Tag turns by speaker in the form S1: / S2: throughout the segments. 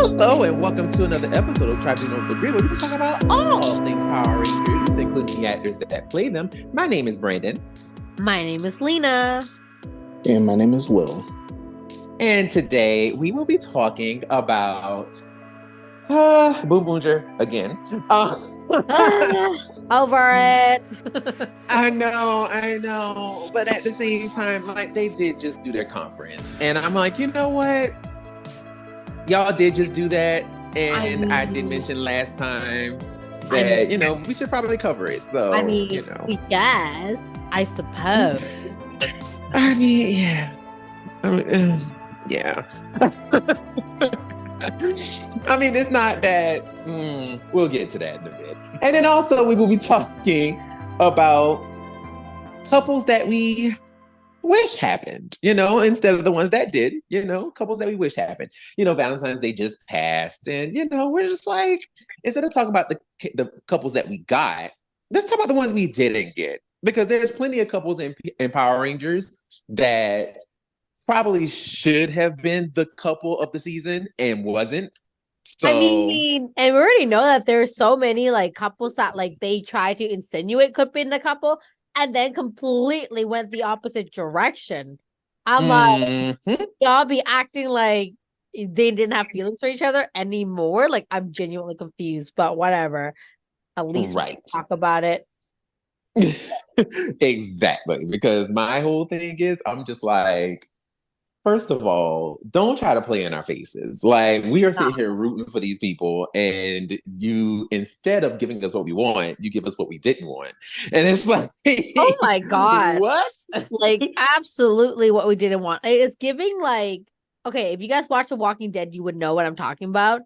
S1: Hello and welcome to another episode of Tribunal of the Grid, where we talk about all things Power Rangers, including the actors that play them. My name is Brandon.
S2: My name is Lena.
S3: And my name is Will.
S1: And today we will be talking about Boom Boonger again.
S2: Over it.
S1: I know. But at the same time, like, they did just do their conference. And I'm like, you know what? Y'all did just do that. And I did mention last time that, we should probably cover it. So,
S2: yes, I suppose.
S1: Yeah. Yeah. It's not that. We'll get to that in a bit. And then also we will be talking about couples that we wish happened, instead of the ones that did, couples that we wish happened. Valentine's Day just passed, and we're just like, instead of talking about the couples that we got, let's talk about the ones we didn't get, because there's plenty of couples in Power Rangers that probably should have been the couple of the season and wasn't. So
S2: and we already know that there's so many like couples that like they try to insinuate could be in the couple and then completely went the opposite direction. I'm like, y'all be acting like they didn't have feelings for each other anymore. Like, I'm genuinely confused, but whatever. At least we can talk about it.
S1: Exactly, because my whole thing is, I'm just like, first of all, don't try to play in our faces. Like, we are sitting here rooting for these people, and you, instead of giving us what we want, you give us what we didn't want. And it's like,
S2: oh my God.
S1: What?
S2: Like, absolutely what we didn't want. It's giving like, okay, if you guys watch The Walking Dead, you would know what I'm talking about.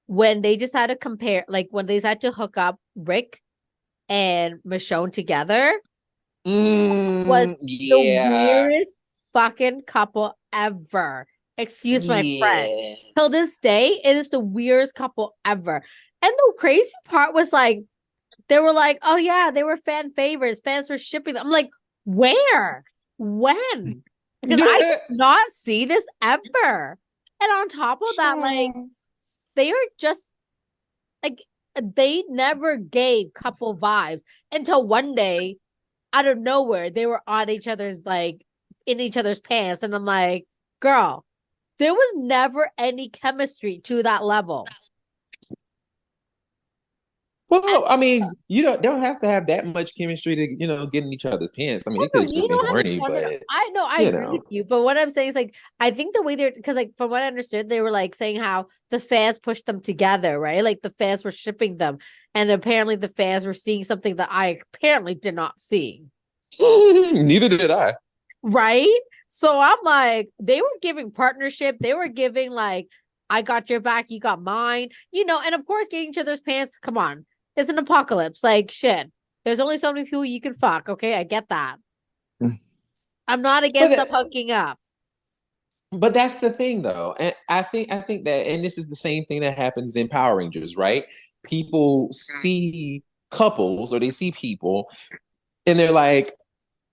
S2: When they decided to compare, like when they decided to hook up Rick and Michonne together, was the weirdest fucking couple ever. Excuse my French. Till this day, it is the weirdest couple ever. And the crazy part was like, they were like, oh yeah, they were fan favorites. Fans were shipping them. I'm like, where? When? Because I did not see this ever. And on top of that, like, they are just like, they never gave couple vibes until one day, out of nowhere, they were on each other's, like, in each other's pants. And I'm like, girl, there was never any chemistry to that level.
S1: Well, you don't have to have that much chemistry to, get in each other's pants. It could just be horny, but
S2: I agree with you. But what I'm saying is, like, I think the way because, like, from what I understood, they were like saying how the fans pushed them together, right? Like, the fans were shipping them, and apparently the fans were seeing something that I apparently did not see.
S1: Neither did I.
S2: Right? So I'm like, they were giving partnership. They were giving like, I got your back, you got mine, and of course, getting each other's pants. Come on. It's an apocalypse. Like, shit. There's only so many people you can fuck. Okay, I get that. I'm not against them hooking up.
S1: But that's the thing, though. And I think that, and this is the same thing that happens in Power Rangers, right? People see couples, or they see people, and they're like,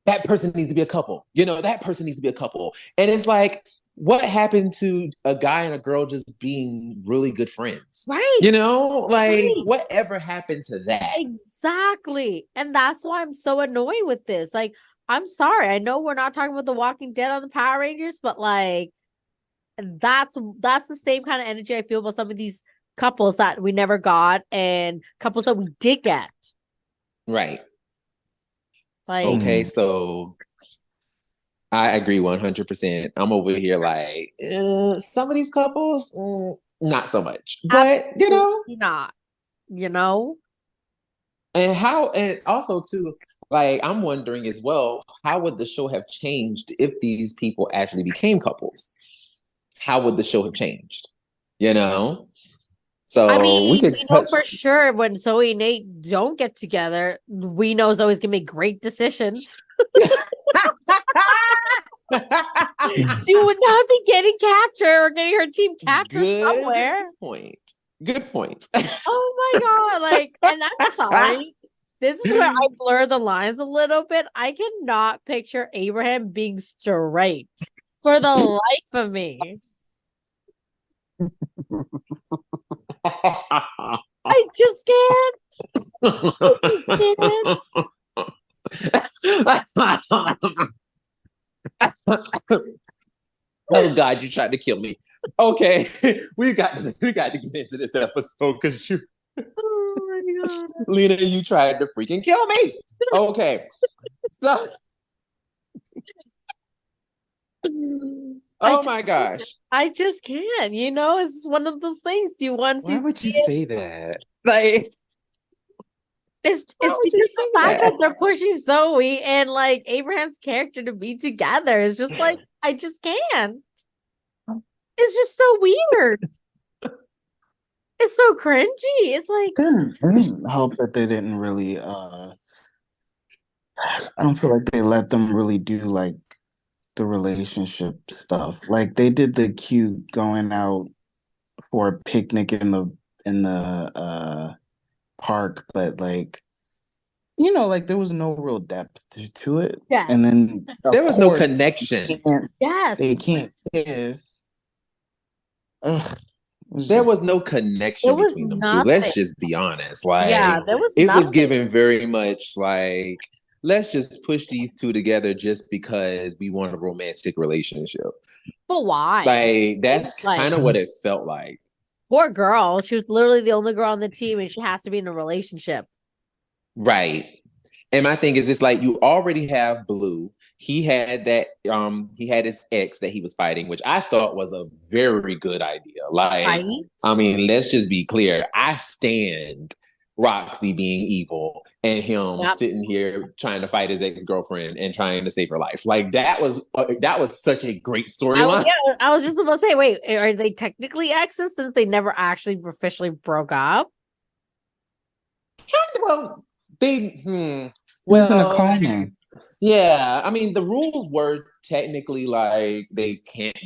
S1: that person needs to be a couple. That person needs to be a couple. And it's like, what happened to a guy and a girl just being really good friends?
S2: Right.
S1: Whatever happened to that?
S2: Exactly. And that's why I'm so annoyed with this. Like, I'm sorry. I know we're not talking about The Walking Dead on the Power Rangers, but like, that's the same kind of energy I feel about some of these couples that we never got and couples that we did get.
S1: Right.
S2: Like,
S1: okay, so I agree 100%. I'm over here like, some of these couples, not so much. But,
S2: not,
S1: And also too, like, I'm wondering as well, how would the show have changed if these people actually became couples? How would the show have changed? So we could
S2: know for sure when Zoe and Nate don't get together, we know Zoe's gonna make great decisions. She would not be getting captured or getting her team captured somewhere.
S1: Good point.
S2: Oh my God. Like, and I'm sorry. This is where I blur the lines a little bit. I cannot picture Abraham being straight for the life of me. I just can't. I
S1: Oh God, you tried to kill me. Okay, we got to get into this episode because you,
S2: Oh my god.
S1: Lena, you tried to freaking kill me. Okay, so oh my gosh,
S2: I just can't. You know, it's one of those things. You once
S1: why
S2: you
S1: would
S2: see
S1: you
S2: it,
S1: say that? Like,
S2: it's
S1: why would you
S2: because the
S1: say
S2: fact
S1: that?
S2: that they're pushing Zoe and like Abraham's character to be together is just like I just can't. It's just so weird. It's so cringy. It's like
S3: It didn't help that they didn't really I don't feel like they let them really do like the relationship stuff. Like they did the cute going out for a picnic in the park, but like like there was no real depth to it.
S2: yes,
S3: And then
S1: There
S3: of
S1: was no
S3: course
S1: connection.
S2: yes.
S3: they can't kiss. Ugh,
S1: There was no connection
S2: There was
S1: between them two. Let's
S2: nothing.
S1: just be honest.
S2: Yeah,
S1: Like,
S2: there was
S1: it was
S2: nothing.
S1: given very much like, let's just push these two together just because we want a romantic relationship.
S2: But why?
S1: Like, that's
S2: Like-
S1: kind of what it felt like.
S2: Poor girl. She was literally the only girl on the team, and she has to be in a relationship.
S1: Right. And my thing is, it's like you already have Blue. He had his ex that he was fighting, which I thought was a very good idea. Like,
S2: Right?
S1: I mean, let's just be clear. I stand Roxy being evil and him
S2: Yep.
S1: sitting here trying to fight his ex-girlfriend and trying to save her life. Like that was such a great storyline.
S2: I was just about to say, wait, are they technically exes since they never actually officially broke up?
S1: Well, they
S3: Who's gonna call me?
S1: yeah, I mean, the rules were technically like they can't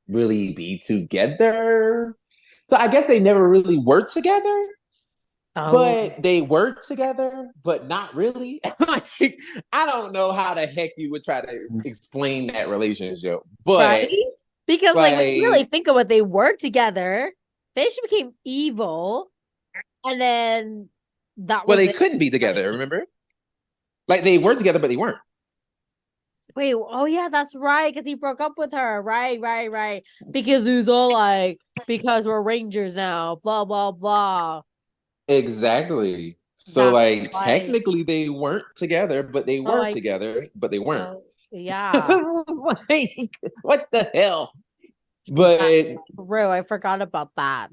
S1: really be together. So I guess they never really worked together,
S2: Oh,
S1: but they worked together, but not really. Like, I don't know how the heck you would try to explain that relationship, but
S2: right? Because like when you really
S1: like,
S2: think of what they worked together, then she became evil, and then that
S1: well,
S2: was
S1: they
S2: it.
S1: couldn't be together, remember? Like they were together, but they weren't.
S2: Wait, oh yeah, that's right, because he broke up with her. Right. Because he was all like, because we're Rangers now, blah blah blah.
S1: Exactly. So
S2: That's
S1: like
S2: right.
S1: technically they weren't together, but they were together, but they weren't.
S2: Oh, yeah.
S1: Like, what the hell? But
S2: True, I forgot about that.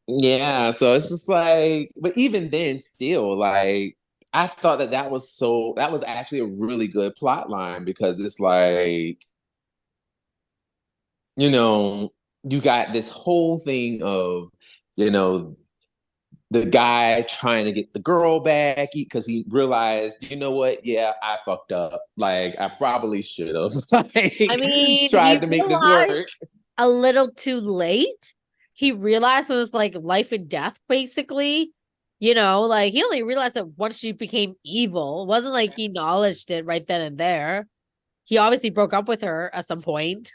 S1: yeah, so it's just like, but even then, still, like, I thought that was actually a really good plot line because it's like, you got this whole thing of, you know, the guy trying to get the girl back because he realized, you know what? Yeah, I fucked up. Like, I probably should have
S2: I mean,
S1: tried to make this work.
S2: A little too late. He realized it was like life and death, basically. Like he only realized that once she became evil. It wasn't like he acknowledged it right then and there. He obviously broke up with her at some point.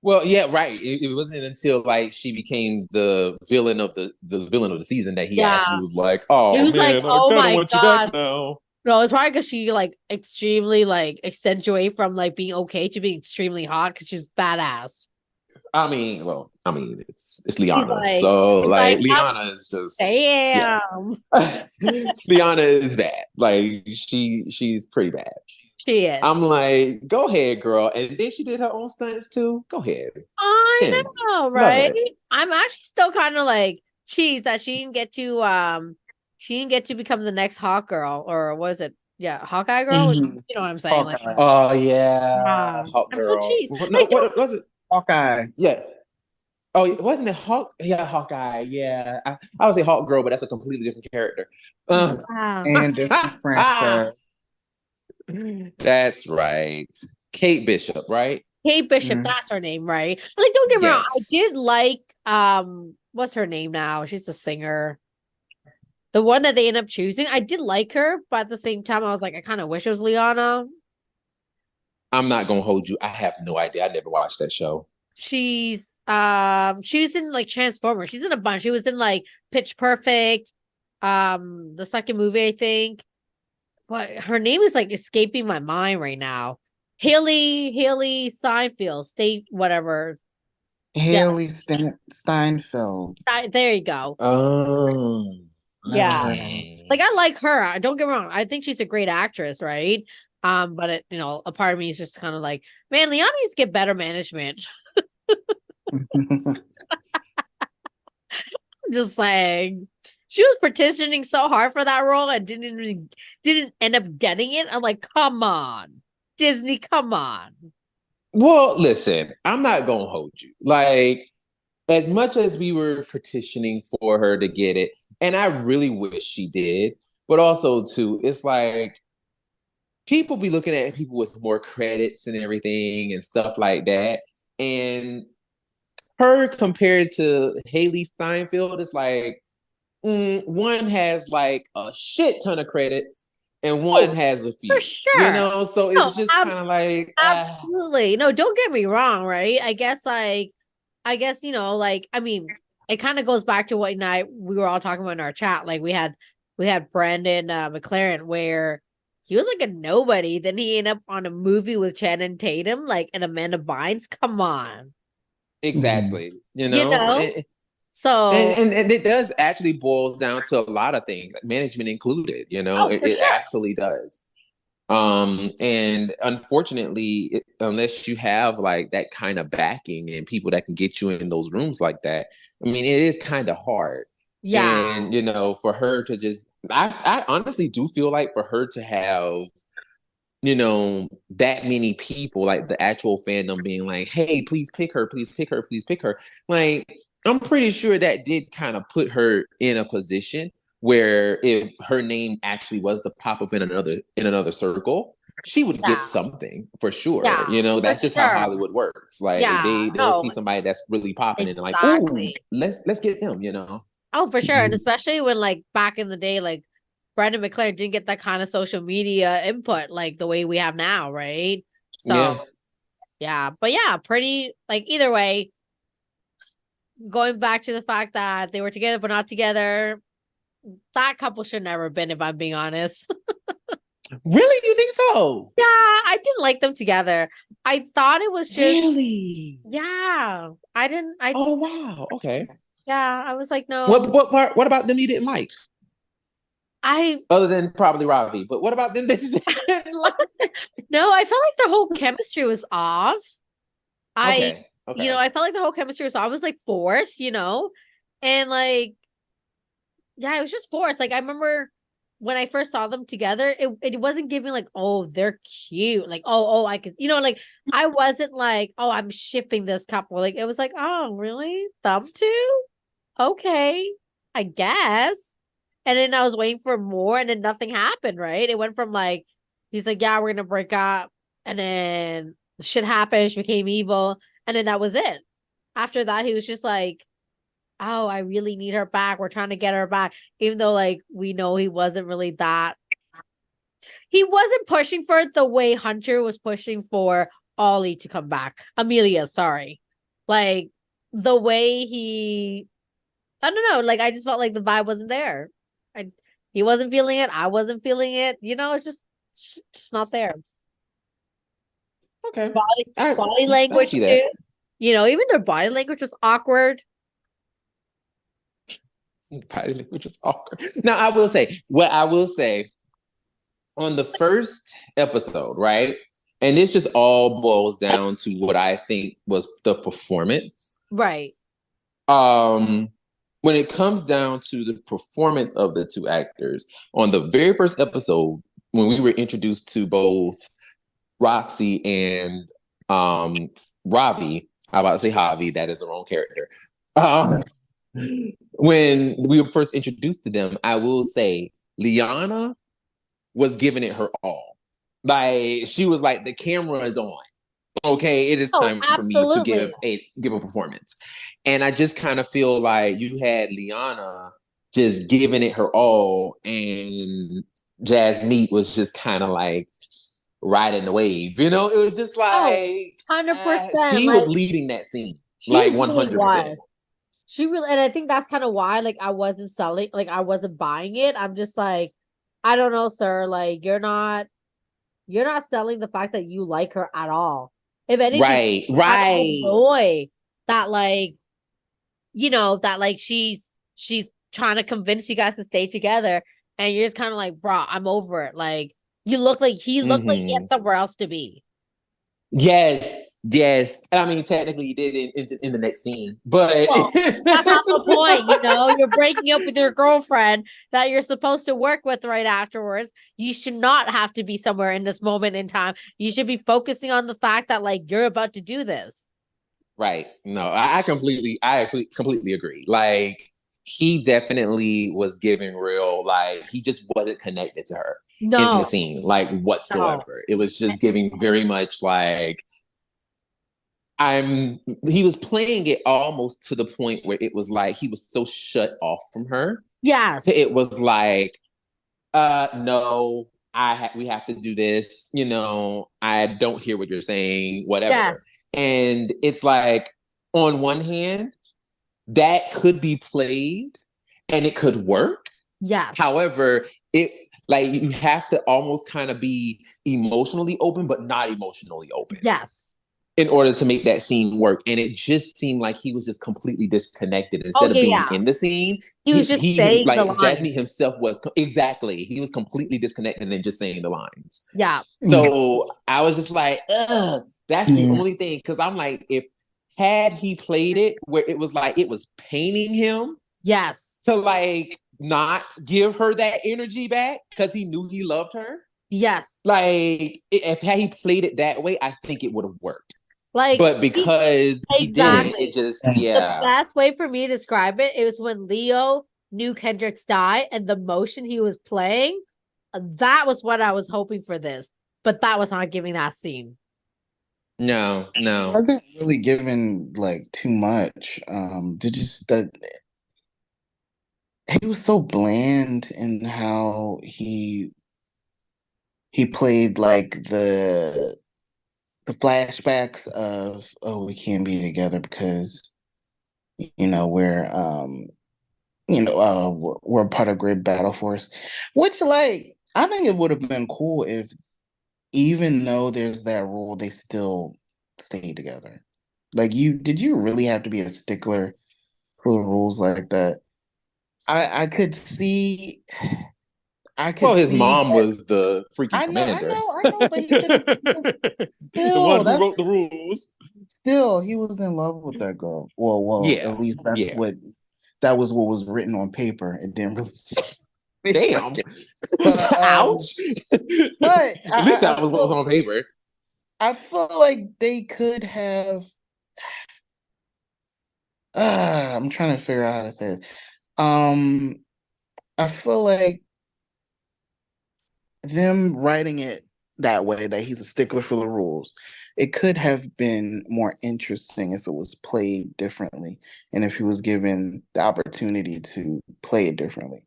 S1: Well, yeah, right. It wasn't until like she became the villain of the villain of the season that he actually was like, "Oh
S2: He was
S1: man,
S2: like,
S1: I
S2: "Oh
S1: kind
S2: my
S1: of want you
S2: God."
S1: back now."
S2: No, it's probably because she like extremely like accentuate from like being okay to being extremely hot because she's badass.
S1: I mean, it's Liana,
S2: like-
S1: so
S2: he's
S1: like
S2: like,
S1: Liana is just
S2: Damn.
S1: Liana is bad. Like she's pretty bad.
S2: She is.
S1: I'm like, go ahead, girl. And then she did her own stunts too. Go ahead.
S2: I
S1: Tens.
S2: know,
S1: Love
S2: right?
S1: it.
S2: I'm actually still kind of like cheese that she didn't get to become the next Hawk girl, or was it Hawkeye girl?
S3: Mhm.
S2: You know what I'm saying? Like,
S3: Hawkeye.
S1: Oh yeah,
S2: ah,
S1: Hawk
S2: I'm so
S1: girl.
S2: cheese.
S1: No,
S2: I don't-
S1: what was it?
S3: Hawkeye.
S1: Yeah. Oh, wasn't it Hawk? Yeah, Hawkeye. Yeah, I would say Hawk Girl, but that's a completely different character.
S2: wow.
S3: And different franchise.
S1: That's right. Kate Bishop, right?
S2: Kate Bishop,
S3: Mhm.
S2: that's her name, right? Like, don't get me wrong, I
S1: Yes.
S2: did like what's her name now? She's the singer. The one that they end up choosing. I did like her, but at the same time, I was like, I kind of wish it was Liana.
S1: I'm not gonna hold you. I have no idea. I never watched that show.
S2: She's She's in like Transformers. She's in a bunch. She was in like Pitch Perfect, the second movie, I think. But her name is like escaping my mind right now. Haley Steinfeld, state whatever. Yeah,
S3: Haley Steinfeld.
S2: there you go.
S1: Oh.
S2: Yeah.
S1: Okay.
S2: Like I like her. Don't get me wrong. I think she's a great actress, right? But a part of me is just kind of like, man, Leon needs to get better management. I'm just saying. She was petitioning so hard for that role and didn't end up getting it. I'm like, come on, Disney, come on.
S1: Well, listen, I'm not gonna hold you. Like, as much as we were petitioning for her to get it, and I really wish she did, but also too, it's like people be looking at people with more credits and everything and stuff like that. And her compared to Haley Steinfeld, it's like one has like a shit ton of credits and one
S2: Oh,
S1: has a
S2: for
S1: few,
S2: sure.
S1: so
S2: No,
S1: it's just kind of like,
S2: absolutely. No, don't get me wrong, right? I guess, like, I mean, it kind of goes back to what we were all talking about in our chat. Like we had Brandon McLaren where he was like a nobody. Then he ended up on a movie with Channing Tatum, like and Amanda Bynes. Come on.
S1: exactly,
S2: You know?
S1: and,
S2: So
S1: and it does actually boils down to a lot of things, like management included,
S2: oh,
S1: it,
S2: for
S1: it
S2: sure.
S1: actually does. And unfortunately, unless you have like that kind of backing and people that can get you in those rooms like that, I mean, it is kind of hard.
S2: Yeah.
S1: And for her to just, I honestly do feel like for her to have, that many people, like the actual fandom being like, hey, please pick her, please pick her, please pick her. Like, I'm pretty sure that did kind of put her in a position where if her name actually was to pop up in another circle, she would get
S2: Yeah.
S1: something for sure.
S2: Yeah.
S1: That's
S2: For
S1: just how
S2: sure.
S1: Hollywood works. Like
S2: Yeah.
S1: they'll
S2: No,
S1: see somebody that's really popping and they're like, ooh,
S2: exactly.
S1: let's get them,
S2: Oh, for sure. And especially when like back in the day, like Brandon McLaren didn't get that kind of social media input like the way we have now, right? So
S1: Yeah.
S2: yeah, but yeah, pretty like either way, going back to the fact that they were together but not together, that couple should never have been, if I'm being honest.
S1: Really? You think so?
S2: Yeah, I didn't like them together. I thought it was just
S1: Really?
S2: yeah. I didn't I
S1: Oh wow. Okay.
S2: yeah, I was like,
S1: What
S2: no.
S1: what what what about them you didn't like?
S2: I
S1: Other than probably Ravi, but what about them that you didn't like?
S2: no, I felt like their whole chemistry was off. I,
S1: Okay. Okay.
S2: I felt like the whole chemistry was always like forced. And like, yeah, it was just forced. Like, I remember when I first saw them together, it wasn't giving like, oh, they're cute. Like, oh, I could, like, I wasn't like, oh, I'm shipping this couple. Like, it was like, oh, really? Them two? Okay, I guess. And then I was waiting for more, and then nothing happened, right? It went from like, he's like, yeah, we're gonna break up. And then shit happened, she became evil. And then that was it. After that, he was just like, oh, I really need her back. We're trying to get her back. Even though, like, we know he wasn't really that. He wasn't pushing for it the way Hunter was pushing for Ollie to come back. Amelia, sorry. Like, the way I don't know. Like, I just felt like the vibe wasn't there. He wasn't feeling it. I wasn't feeling it. It's just not there.
S1: Okay.
S2: Body
S1: I
S2: language
S1: see that.
S2: too. Even their body language was awkward.
S1: Body language was awkward. Now I will say on the first episode, right? And this just all boils down to what I think was the performance.
S2: Right.
S1: When it comes down to the performance of the two actors, on the very first episode, when we were introduced to both Roxy and Ravi, I'm about to say Javi, that is the wrong character. When we were first introduced to them, I will say Liana was giving it her all. Like she was like, the camera is on. Okay, it is time for me to give a performance. And I just kind of feel like you had Liana just giving it her all, and Jasmeet was just kind of like riding the wave. It was just like
S2: 100%.
S1: she was leading that scene.
S2: She
S1: Like
S2: really
S1: 100%.
S2: was. She really, and I think that's kind of why, like, I wasn't buying it. I'm just like, I don't know, sir. Like, you're not selling the fact that you like her at all. If anything,
S1: Right,
S2: kind of
S1: right.
S2: annoy that, like, that like she's trying to convince you guys to stay together, and you're just kind of like, bro, I'm over it. Like, he looked like he
S1: Hmm.
S2: had somewhere else to be.
S1: Yes, yes. And I mean, technically, he did in the next scene, but
S2: Well, that's not the point, You're breaking up with your girlfriend that you're supposed to work with right afterwards. You should not have to be somewhere in this moment in time. You should be focusing on the fact that, like, you're about to do this.
S1: right. No, I completely agree. Like, he definitely was giving real, like, he just wasn't connected to her in the
S2: No,
S1: scene, like,
S2: no.
S1: whatsoever. It was just giving very much like he was playing it almost to the point where it was like he was so shut off from her.
S2: Yes.
S1: It was like, no, we have to do this. I don't hear what you're saying, whatever.
S2: Yes.
S1: And it's like, on one hand, that could be played and it could work.
S2: Yes.
S1: However, it like you have to almost kind of be emotionally open, but not emotionally open
S2: Yes.
S1: in order to make that scene work. And it just seemed like he was just completely disconnected.
S2: Oh
S1: Instead of
S2: yeah,
S1: being
S2: yeah.
S1: in the scene,
S2: He was just saying the
S1: like
S2: line.
S1: Jasmine himself was exactly, he was completely disconnected and then just saying the lines.
S2: Yeah.
S1: So I was just like, ugh, that's the
S3: Yeah.
S1: only thing. Cause I'm like, if had he played it where it was like it was paining him
S2: Yes.
S1: to like not give her that energy back because he knew he loved her.
S2: Yes.
S1: Like, if had he played it that way, I think it would have worked.
S2: Like,
S1: But because he didn't, it
S2: exactly.
S1: just,
S2: The
S1: yeah.
S2: best way for me to describe it was when Leo knew Kendrick's die and the motion he was playing. That was what I was hoping for this, but that was not giving that scene.
S1: No,
S3: It
S1: no.
S3: wasn't really given like too much. Did just that he was so bland in how he played like the flashbacks of, oh, we can't be together because we're we're part of Grid Battle Force, which, like, I think it would have been cool if, even though there's that rule, they still stay together. Like, did you really have to be a stickler for the rules like that? I could see I
S1: Well,
S3: could
S1: his
S3: see
S1: mom
S3: that.
S1: was the freaking commander.
S3: I know, but
S1: The one
S3: still,
S1: who wrote
S3: that's
S1: the rules.
S3: still, he was in love with that girl. Well,
S1: Yeah,
S3: at least
S1: yeah.
S3: that was what was written on paper. It didn't really.
S1: Damn.
S3: But
S1: Ouch.
S3: but
S1: At least that was what was on paper.
S3: I feel like they could have. I'm trying to figure out how to say this. Um, I feel like them writing it that way, that he's a stickler for the rules, it could have been more interesting if it was played differently and if he was given the opportunity to play it differently.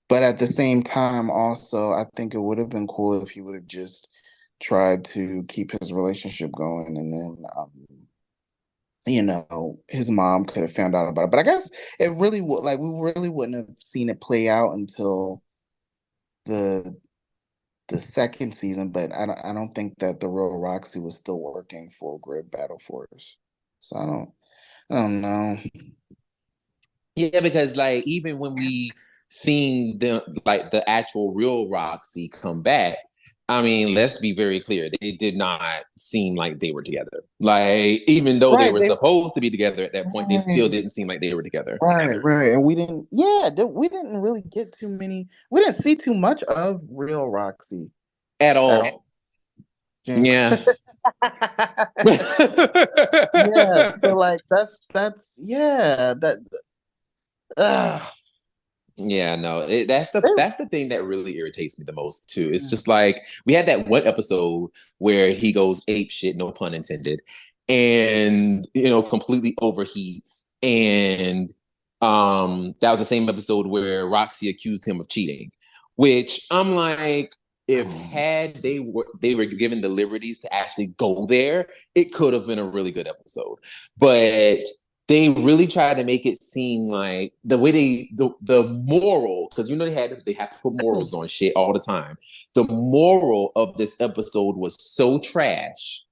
S3: But at the same time, also, I think it would have been cool if he would have just tried to keep his relationship going, and then his mom could have found out about it. But I guess it really would, like, we really wouldn't have seen it play out until the second season. But I don't think that the real Roxy was still working for Grid Battle Force. So I don't know.
S1: Yeah, because like even when we seen the actual real Roxy come back, I mean, let's be very clear, they did not seem like they were together. Like, even though they
S3: Right,
S1: were
S3: they
S1: supposed to be together at that point, they still
S3: right,
S1: didn't seem like they were together
S3: right, and we didn't really get too many. We didn't see too much of real Roxy
S1: at
S3: at all.
S1: all. Yeah.
S3: Yeah, so like that's yeah, that uh
S1: Yeah, no, that's the thing that really irritates me the most too. It's just like we had that one episode where he goes ape shit, no pun intended, and completely overheats. And that was the same episode where Roxy accused him of cheating, which I'm like, if had they were given the liberties to actually go there, it could have been a really good episode. But they really tried to make it seem like the way the moral, because you know they have to put morals on shit all the time. The moral of this episode was so trash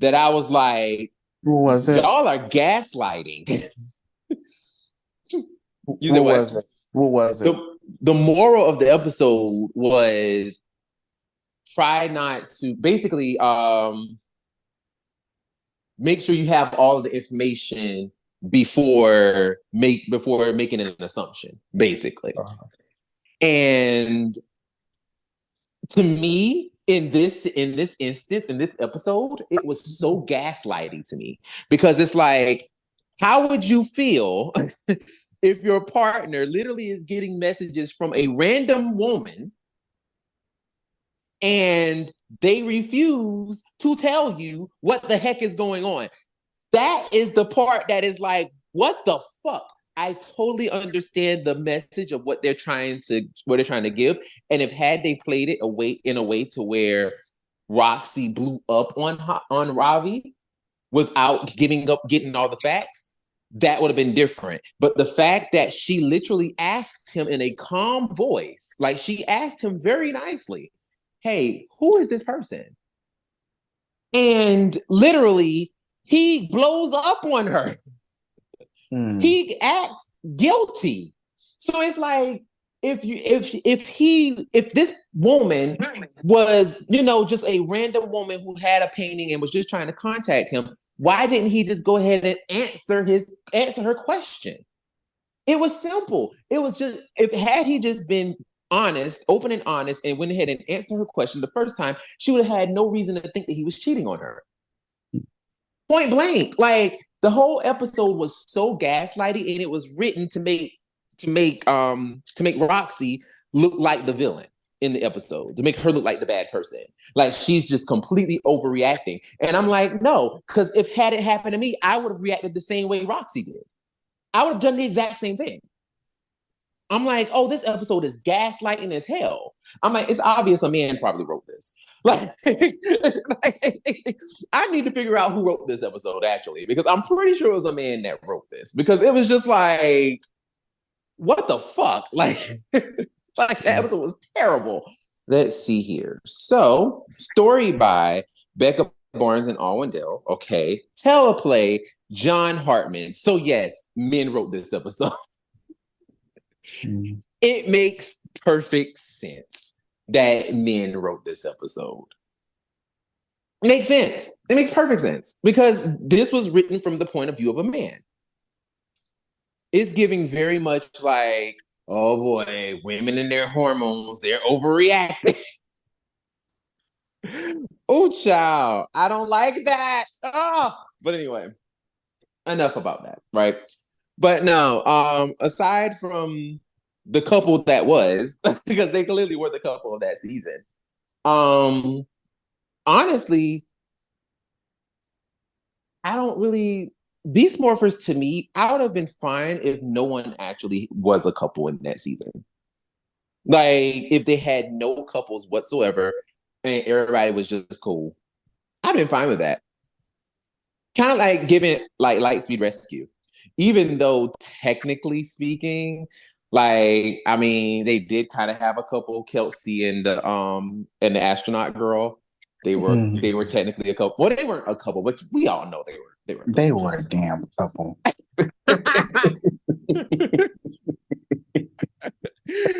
S1: that I was like,
S3: who was it?
S1: Y'all are gaslighting.
S3: Who was it? Who was it?
S1: The moral of the episode was try not to basically make sure you have all of the information before making an assumption, basically. And to me, in this instance, in this episode, it was so gaslighty to me, because it's like, how would you feel if your partner literally is getting messages from a random woman and they refuse to tell you what the heck is going on? That is the part that is like, what the fuck? I totally understand the message of what they're trying to give. And if had they played it in a way to where Roxy blew up on Ravi without getting all the facts, that would have been different. But the fact that she literally asked him in a calm voice, like she asked him very nicely, hey, who is this person? And literally, he blows up on her. He acts guilty. So it's like, if this woman was, just a random woman who had a painting and was just trying to contact him, why didn't he just go ahead and answer her question? It was simple. It was just, had he just been honest, open and honest, and went ahead and answered her question the first time, she would have had no reason to think that he was cheating on her. Point blank. Like, the whole episode was so gaslighty, and it was written to make Roxy look like the villain in the episode, to make her look like the bad person. Like, she's just completely overreacting. And I'm like, no, because if had it happened to me, I would have reacted the same way Roxy did. I would have done the exact same thing. I'm like, oh, this episode is gaslighting as hell. I'm like, it's obvious a man probably wrote this. Like, I need to figure out who wrote this episode, actually, because I'm pretty sure it was a man that wrote this, because it was just like, what the fuck? Like, like, that episode was terrible. Let's see here. So, story by Becca Barnes and Alwyn Dell. Okay. Teleplay, John Hartman. So yes, men wrote this episode. It makes perfect sense that men wrote this episode. It makes sense. It makes perfect sense, because this was written from the point of view of a man. It's giving very much like, oh boy, women and their hormones, they're overreacting. Oh, child, I don't like that. Oh. But anyway, enough about that, right? But no, aside from the couple that was, because they clearly were the couple of that season, honestly, I don't really, Beast Morphers, to me, I would have been fine if no one actually was a couple in that season. Like, if they had no couples whatsoever and everybody was just cool, I'd have been fine with that. Kind of like giving like Lightspeed Rescue, even though technically speaking, like, I mean, they did kind of have a couple, Kelsey and the astronaut girl. They were technically a couple. Well, they weren't a couple, but we all know they were
S3: a damn couple.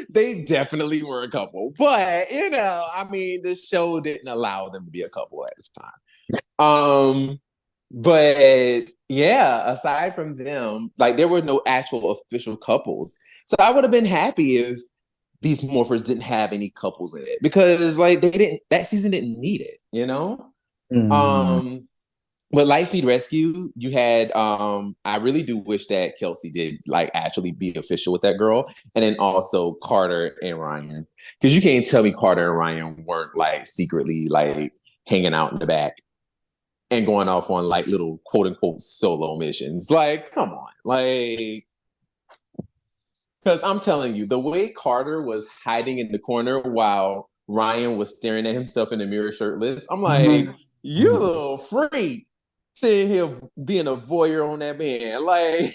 S1: They definitely were a couple, but I mean, the show didn't allow them to be a couple at this time. But yeah, aside from them, like, there were no actual official couples. So I would have been happy if Beast Morphers didn't have any couples in it, because like that season didn't need it, But Lightspeed Rescue, you had I really do wish that Kelsey did like actually be official with that girl, and then also Carter and Ryan, because you can't tell me Carter and Ryan weren't like secretly like hanging out in the back and going off on like little quote unquote solo missions. Like, come on, like, because I'm telling you, the way Carter was hiding in the corner while Ryan was staring at himself in the mirror shirtless. I'm like,
S3: Mhm.
S1: you little freak, sitting here being a voyeur on that man. Like,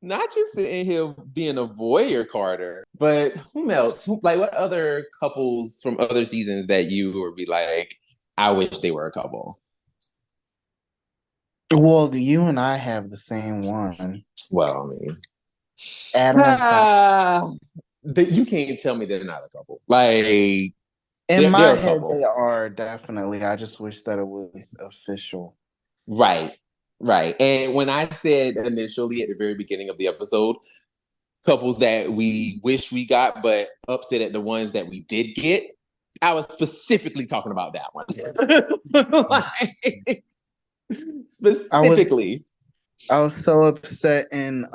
S1: not you sitting here being a voyeur, Carter. But who else? Like, what other couples from other seasons that you would be like, I wish they were a couple?
S3: Well, you and I have the same one.
S1: Well, I mean,
S3: Adam and Tom.
S1: you can't tell me they're not a couple. Like,
S3: In
S1: they're
S3: my
S1: a
S3: head,
S1: couple.
S3: they are definitely. I just wish that it was official.
S1: Right. Right. And when I said initially at the very beginning of the episode, couples that we wish we got, but upset at the ones that we did get, I was specifically talking about that one. Like,
S3: I was
S1: specifically.
S3: I was so upset in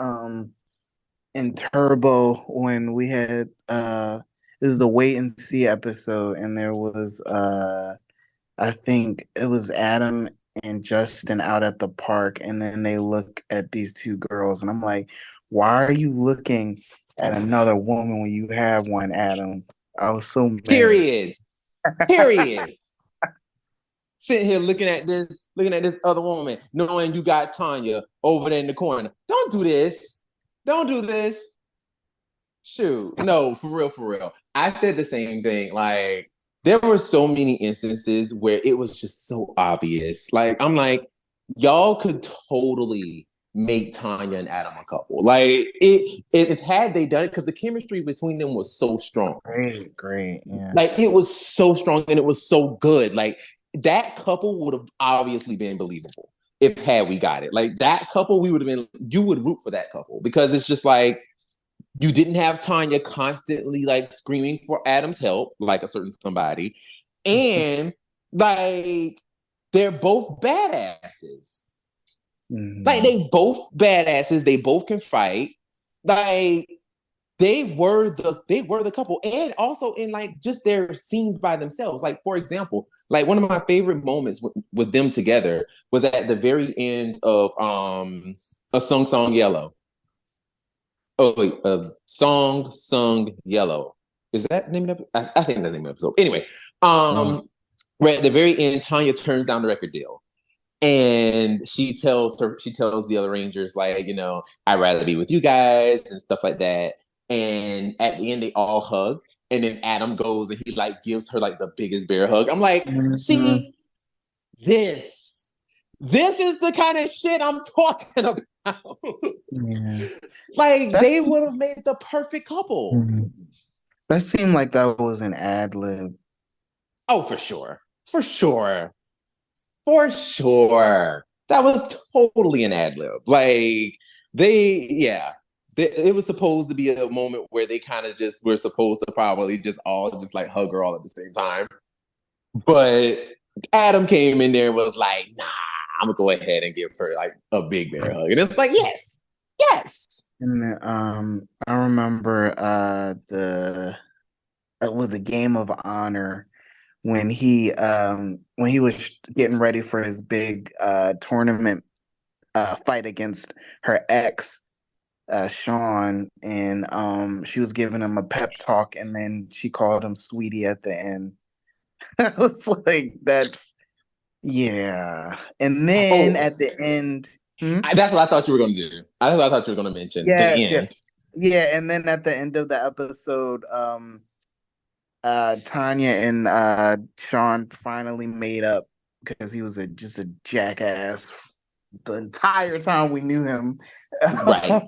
S3: Turbo when we had this is the wait and see episode, and there was I think it was Adam and Justin out at the park, and then they look at these two girls, and I'm like, why are you looking at another woman when you have one, Adam? I was so mad.
S1: Period. Period. Sitting here looking at this other woman, knowing you got Tanya over there in the corner. Don't do this. Don't do this. Shoot. No, for real, for real. I said the same thing. Like, there were so many instances where it was just so obvious. Like, I'm like, y'all could totally make Tanya and Adam a couple. Like, if had they done it, because the chemistry between them was so strong.
S3: Great, yeah.
S1: Like, it was so strong and it was so good. Like, that couple would have obviously been believable if had we got it. Like, that couple, we would have been, you would root for that couple because it's just like, you didn't have Tanya constantly like screaming for Adam's help, like a certain somebody. And like, they're both badasses.
S3: Mhm.
S1: Like, they both badasses. They both can fight. Like, they were the couple. And also in like just their scenes by themselves. Like, for example, like one of my favorite moments with them together was at the very end of A Song Yellow. Oh wait, Song Sung Yellow. Is that the name of it? I think that's the name of the episode. Anyway, where at the very end, Tanya turns down the record deal. And she tells the other Rangers, like, I'd rather be with you guys and stuff like that. And at the end, they all hug. And then Adam goes and he like gives her like the biggest bear hug. I'm like, see, this is the kind of shit I'm talking about.
S3: Yeah.
S1: Like, they would have made the perfect couple.
S3: That seemed like that was an ad lib.
S1: Oh, for sure. For sure. For sure. That was totally an ad lib. Like, it was supposed to be a moment where they kind of just were supposed to probably just all just like hug her all at the same time. But Adam came in there and was like, nah, I'm gonna go ahead and give her like a big bear hug. And it's like, yes.
S3: And I remember it was a Game of Honor when he was getting ready for his big tournament fight against her ex Sean, and she was giving him a pep talk, and then she called him sweetie at the end. I was like, that's yeah. And then at the end,
S1: that's what I thought you were going to do. That's what I thought you were going to mention.
S3: Yes,
S1: the end.
S3: Yeah, and then at the end of the episode, Tanya and Sean finally made up because he was just a jackass the entire time we knew him.
S1: Right.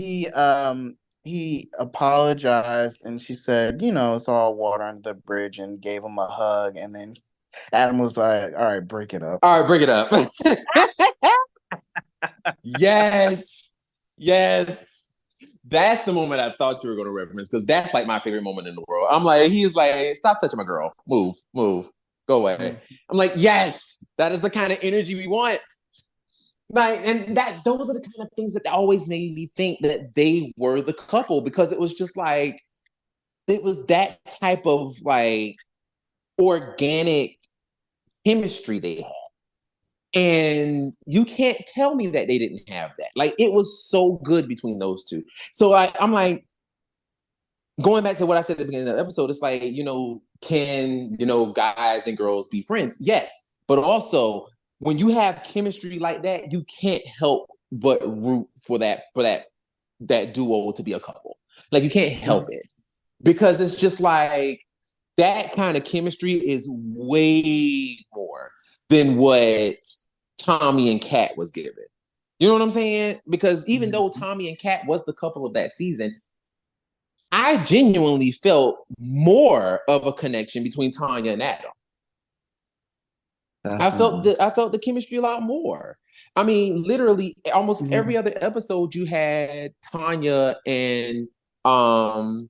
S3: And he apologized, and she said, it's all water under the bridge, and gave him a hug. And then Adam was like, all right, break it up.
S1: All right, break it up. Yes. That's the moment I thought you were going to reference, because that's like my favorite moment in the world. I'm like, he's like, stop touching my girl. Move. Go away. Mm-hmm. I'm like, yes, that is the kind of energy we want. Like, and those are the kind of things that always made me think that they were the couple, because it was just like, it was that type of like organic chemistry they had. And you can't tell me that they didn't have that. Like, it was so good between those two. So I'm like, going back to what I said at the beginning of the episode, it's like, can, guys and girls be friends? Yes. But also, when you have chemistry like that, you can't help but root for that duo to be a couple. Like, you can't help it. Because it's just like that kind of chemistry is way more than what Tommy and Kat was given. You know what I'm saying? Because even though Tommy and Kat was the couple of that season, I genuinely felt more of a connection between Tanya and Adam. I felt the chemistry a lot more. I mean, literally, almost every other episode you had Tanya and Adam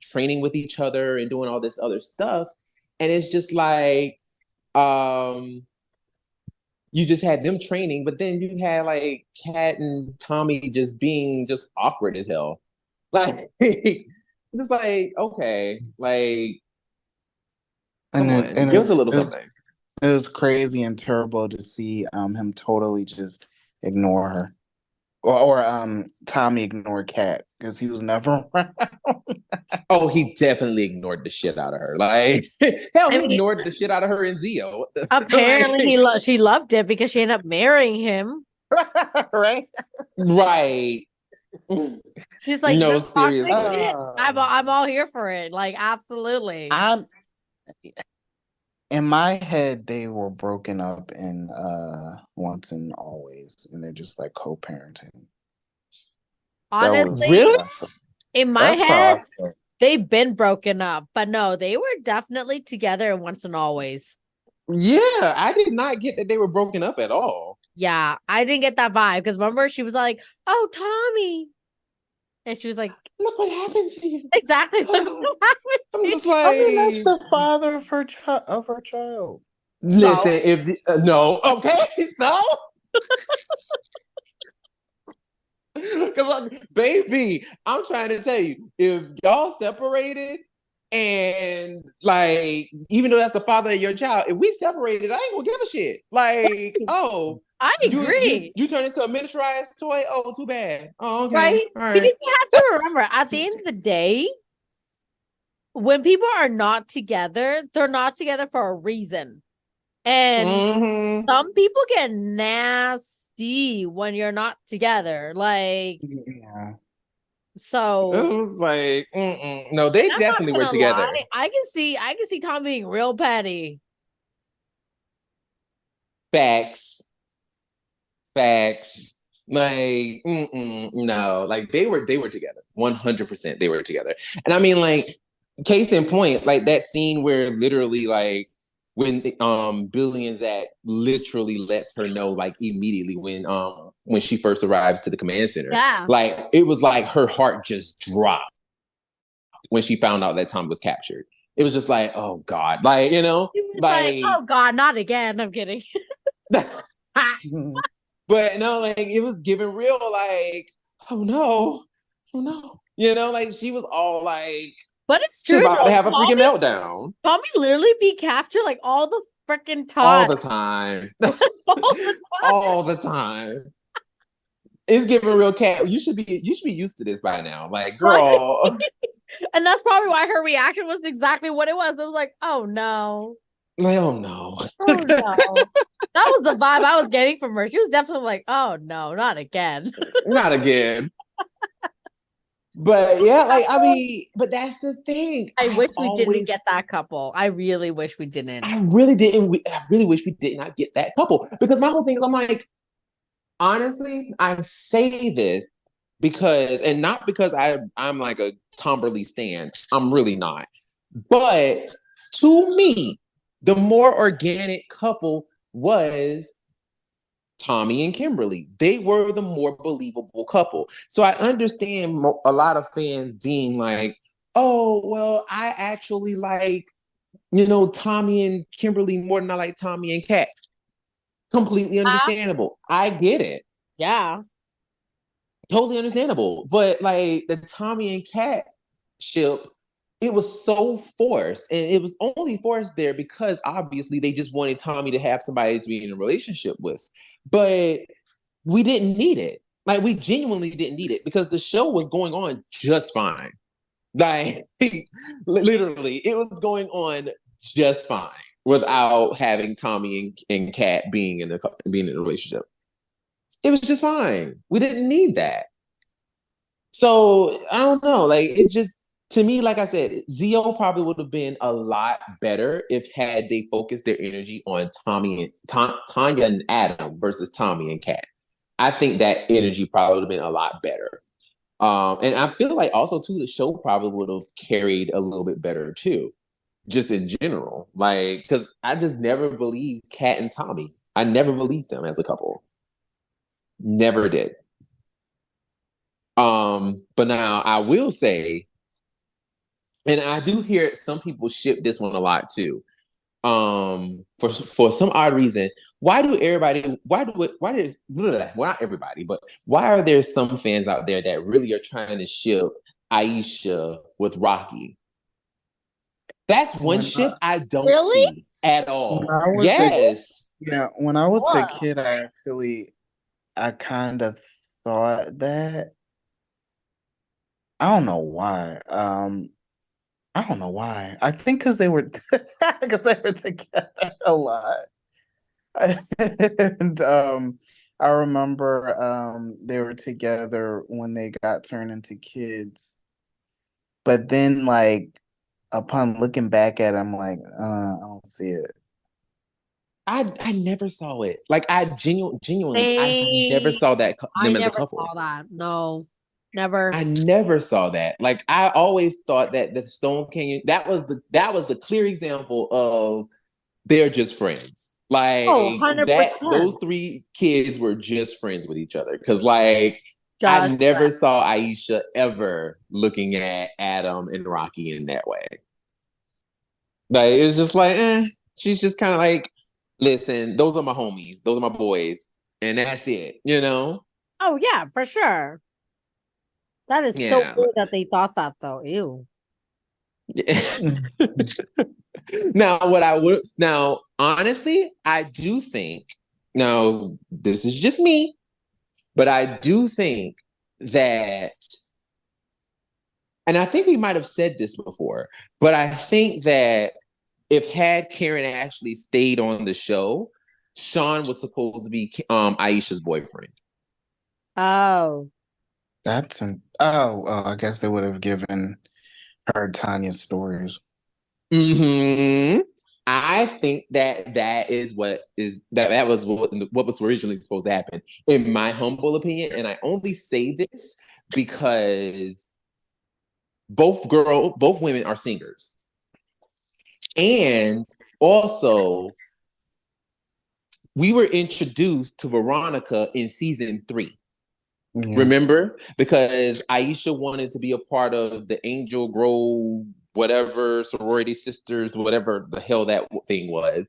S1: training with each other and doing all this other stuff, and it's just like you just had them training, but then you had like Kat and Tommy just being just awkward as hell. Like, just like, okay, like, come on, give us a little something.
S3: It was crazy and terrible to see him totally just ignore her. Or Tommy ignored Kat because he was never around.
S1: Oh, he definitely ignored the shit out of her. Like, hell, he ignored the shit out of her in Zeo.
S2: Apparently, she loved it because she ended up marrying him.
S3: Right?
S1: Right.
S2: She's like,
S1: no, seriously.
S2: I'm all here for it. Like, absolutely.
S3: In my head, they were broken up in Once and Always, and they're just like co-parenting.
S2: Honestly,
S1: really?
S2: In my head, they've been broken up, but no, they were definitely together in Once and Always.
S1: Yeah, I did not get that they were broken up at all.
S2: Yeah, I didn't get that vibe because remember she was like, "Oh, Tommy," and she was like,
S1: "Look what happened to you."
S2: Exactly. Look what happened to
S1: I'm just like,
S3: that's the father of her child.
S1: Listen, no, okay, so. Because, baby, I'm trying to tell you, if y'all separated and, like, even though that's the father of your child, if we separated, I ain't gonna give a shit. Like, oh,
S2: I agree.
S1: You turn into a miniaturized toy? Oh, too bad. Oh, okay.
S2: Right?
S1: All right.
S2: Because you have to remember, at the end of the day, when people are not together, they're not together for a reason. And some people get nasty when you're not together. Like, so
S1: it was like, no, they definitely were together.
S2: I can see Tom being real petty.
S1: Facts. Like, no, like they were together. 100% they were together. And I mean, like, case in point, like that scene where literally, like, when Billy and Zach literally lets her know, like, immediately when she first arrives to the command center.
S2: Yeah.
S1: Like, it was like her heart just dropped when she found out that Tom was captured. It was just like, oh God. Like,
S2: like, oh God, not again. I'm kidding.
S1: But no, like, it was giving real, like, oh no. Like, she was all like,
S2: but it's true.
S1: She's about to have a freaking meltdown.
S2: Tommy literally be captured like all the freaking time.
S1: All the time. All the time. It's giving real cat. You should be used to this by now. Like, girl.
S2: And that's probably why her reaction was exactly what it was. It was like, oh no.
S1: Like, oh no.
S2: Oh no. That was the vibe I was getting from her. She was definitely like, oh no, not again.
S1: Not again. But yeah, like, I mean, but that's the thing.
S2: I wish we didn't get that couple. I really wish we didn't.
S1: I really wish we did not get that couple. Because my whole thing is, I'm like, honestly, I say this because, and not because I'm like a Tom Burley stan. I'm really not. But to me, the more organic couple was Tommy and Kimberly. They were the more believable couple. So I understand a lot of fans being like, oh, well, I actually like, Tommy and Kimberly more than I like Tommy and Kat. Completely understandable. I get it.
S2: Yeah.
S1: Totally understandable. But like the Tommy and Kat ship, it was so forced. And it was only forced there because obviously they just wanted Tommy to have somebody to be in a relationship with. But we didn't need it. Like we genuinely didn't need it because the show was going on just fine. Like literally, it was going on just fine without having Tommy and Kat being in a relationship. It was just fine. We didn't need that. So I don't know. Like it just to me, like I said, Zio probably would have been a lot better if had they focused their energy on Tanya and Adam versus Tommy and Kat. I think that energy probably would have been a lot better. And I feel like also too, the show probably would have carried a little bit better too, just in general. Like, because I just never believed Kat and Tommy. I never believed them as a couple. Never did. But now I will say, and I do hear some people ship this one a lot too. For some odd reason, why does well, not everybody, but why are there some fans out there that really are trying to ship Aisha with Rocky? That's one ship I don't
S2: Really?
S1: see at
S3: When
S1: all.
S3: I was a
S1: Yes.
S3: when I was a
S2: Whoa.
S3: kid, I kind of thought that. I don't know why. I don't know why. I think because they were together a lot. And I remember they were together when they got turned into kids. But then like upon looking back at it, I'm like, I don't see it.
S1: I never saw it. Like I genuinely I never
S2: They,
S1: saw
S2: I
S1: them as a
S2: never
S1: couple.
S2: saw that. No, never.
S1: I never saw that. Like I always thought that the Stone Canyon that was the clear example of they're just friends.
S2: Oh,
S1: Like that
S2: 100%.
S1: those three kids were just friends with each other. Cause like I
S2: Just
S1: never saw Aisha ever looking at Adam and Rocky in that way. Like it was just like, she's just kind of like, listen, those are my homies, those are my boys, and that's it, you know?
S2: oh yeah, for sure. That is so
S1: Yeah.
S2: weird that they thought that though. Ew.
S1: Now, what I would now, honestly, I do think now this is just me, but I do think that, and I think we might have said this before, but I think that if had Karen Ashley stayed on the show, Sean was supposed to be Aisha's boyfriend.
S2: Oh,
S3: I guess they would have given her Tanya's stories.
S1: Hmm. I think that that was what was originally supposed to happen, in my humble opinion. And I only say this because both women are singers, and also we were introduced to Veronica in season 3.
S3: Yeah.
S1: Remember? Because Aisha wanted to be a part of the Angel Grove, whatever, sorority sisters, whatever the hell that thing was.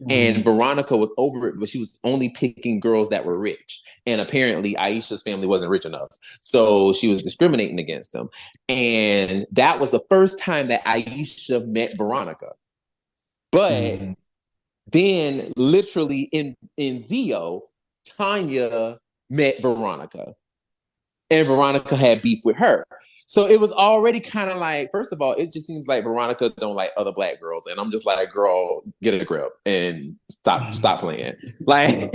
S1: And Veronica was over it, but she was only picking girls that were rich. And apparently Aisha's family wasn't rich enough. So she was discriminating against them. And that was the first time that Aisha met Veronica. But then literally in Zio, Tanya met Veronica. And Veronica had beef with her. So it was already kind of like, first of all, it just seems like Veronica don't like other black girls. And I'm just like, girl, get a grip and stop playing. Like,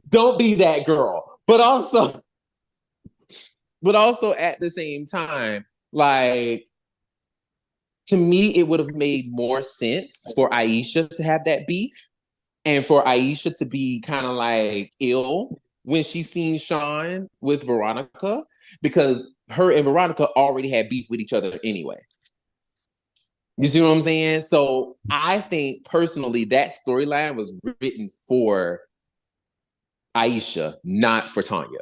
S1: don't be that girl. But also at the same time, like, to me, it would have made more sense for Aisha to have that beef and for Aisha to be kind of like ill when she seen Sean with Veronica, because her and Veronica already had beef with each other anyway. You see what I'm saying? So I think personally that storyline was written for Aisha, not for Tanya.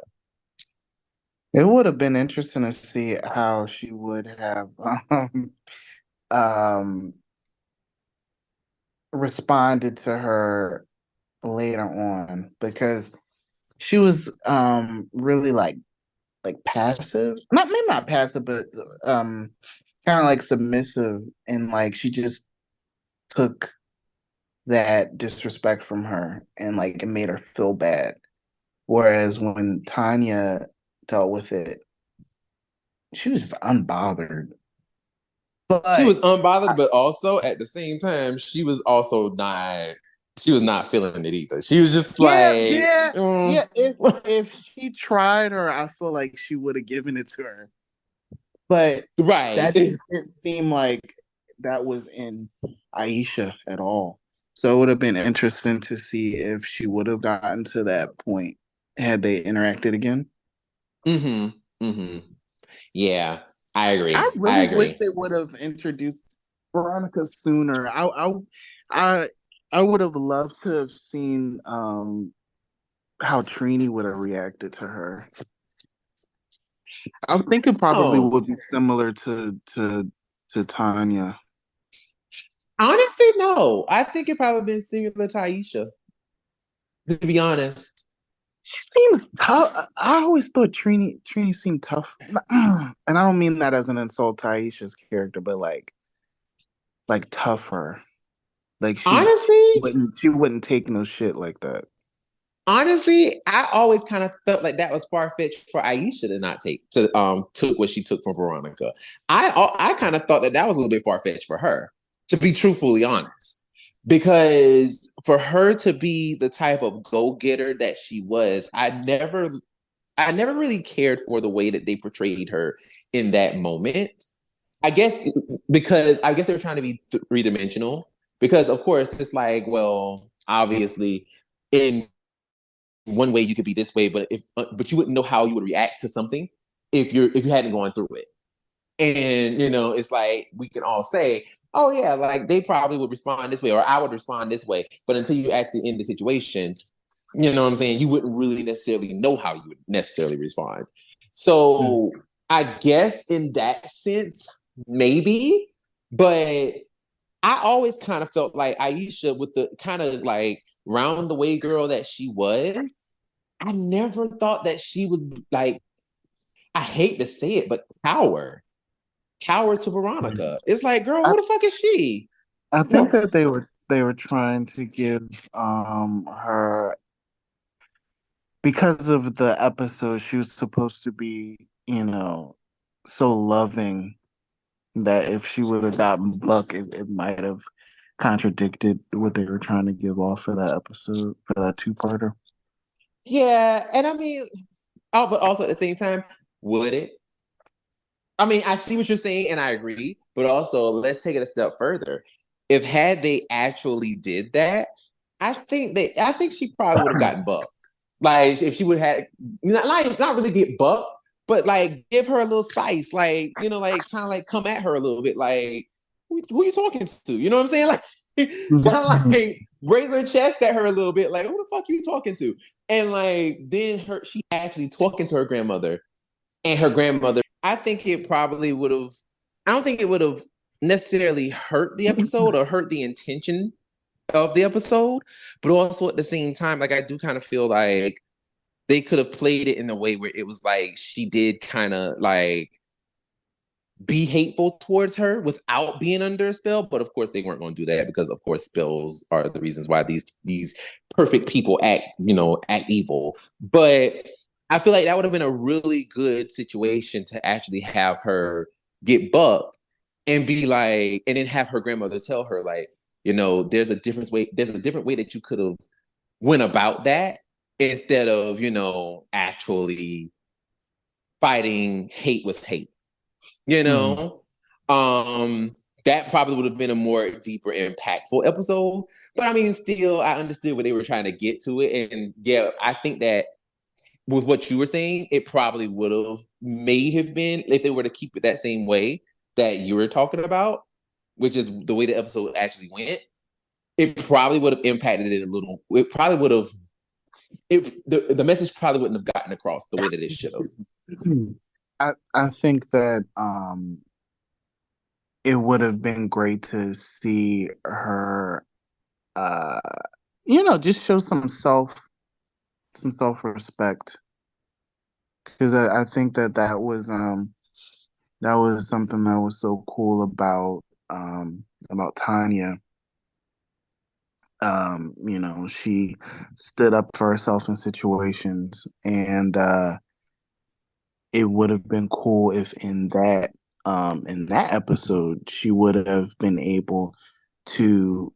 S3: It would have been interesting to see how she would have um, responded to her later on, because she was really like passive, not maybe not passive, but kind of like submissive, and like she just took that disrespect from her and like it made her feel bad. Whereas when Tanya dealt with it. She was just unbothered.
S1: She
S3: But
S1: was unbothered, but also at the same time, she was not feeling it either. She was just
S3: yeah,
S1: like,
S3: yeah,
S1: mm.
S3: yeah. If she tried her, I feel like she would have given it to her. But
S1: Right.
S3: that didn't seem like that was in Aisha at all. So it would have been interesting to see if she would have gotten to that point had they interacted again.
S1: Mm-hmm. Mm-hmm. Yeah, I
S3: I
S1: agree. I
S3: really wish
S1: agree.
S3: they would have introduced Veronica sooner. I, I would have loved to have seen how Trini would have reacted to her. I think it probably
S1: Oh,
S3: would be similar to Tanya.
S1: honestly, no. I think it probably been similar to Aisha, to be honest.
S3: She seems tough. I always thought Trini seemed tough, and I don't mean that as an insult to Aisha's character, but like tougher. Like
S1: Honestly,
S3: she wouldn't take no shit like that.
S1: honestly, I always kind of felt like that was far fetched for Aisha to not took what she took from Veronica. I kind of thought that that was a little bit far fetched for her, to be truthfully honest, because for her to be the type of go getter that she was, I never really cared for the way that they portrayed her in that moment. I guess because I guess they were trying to be three dimensional. Because of course it's like, well, obviously, in one way you could be this way, but you wouldn't know how you would react to something if you hadn't gone through it. And it's like we can all say, oh yeah, like they probably would respond this way, or I would respond this way. But until you actually in the situation, you know what I'm saying, you wouldn't really necessarily know how you would necessarily respond.
S3: Mm.
S1: So I guess in that sense, maybe, but I always kind of felt like Aisha, with the kind of like round the way girl that she was, I never thought that she would like, I hate to say it, but cower to Veronica. It's like, girl,
S3: I,
S1: who the fuck is she?
S3: I think that they were trying to give her, because of the episode, she was supposed to be, so loving that if she would have gotten Buck, it might have contradicted what they were trying to give off for that episode, for that two-parter.
S1: Yeah, and I mean, but also at the same time, would it? I mean, I see what you're saying, and I agree. But also, let's take it a step further. If had they actually did that, I think she probably would have gotten Buck. Like if she would have had not really get Buck, but like give her a little spice, like like kind of like come at her a little bit, like who you talking to? You know what I'm saying? Like kind of like raise her chest at her a little bit, like who the fuck you talking to? And like then she actually talking to her grandmother, and her grandmother, I think it probably would have, I don't think it would have necessarily hurt the episode or hurt the intention of the episode, but also at the same time, like I do kind of feel like they could have played it in a way where it was like she did kind of like be hateful towards her without being under a spell. But of course, they weren't going to do that because, of course, spells are the reasons why these perfect people act evil. But I feel like that would have been a really good situation to actually have her get Buck and be like, and then have her grandmother tell her like, there's a different way that you could have went about that instead of actually fighting hate with hate. You
S3: Mm.
S1: know, that probably would have been a more deeper, impactful episode. But I mean, still, I understood what they were trying to get to it, and yeah, I think that with what you were saying, it probably would have may have been if they were to keep it that same way that you were talking about, which is the way the episode actually went. It probably would have impacted it a little. It probably would have. The message probably wouldn't have gotten across the way that it should have.
S3: I think that it would have been great to see her uh just show some self-respect, because I think that was something that was so cool about Tanya. She stood up for herself in situations, and it would have been cool if in that episode she would have been able to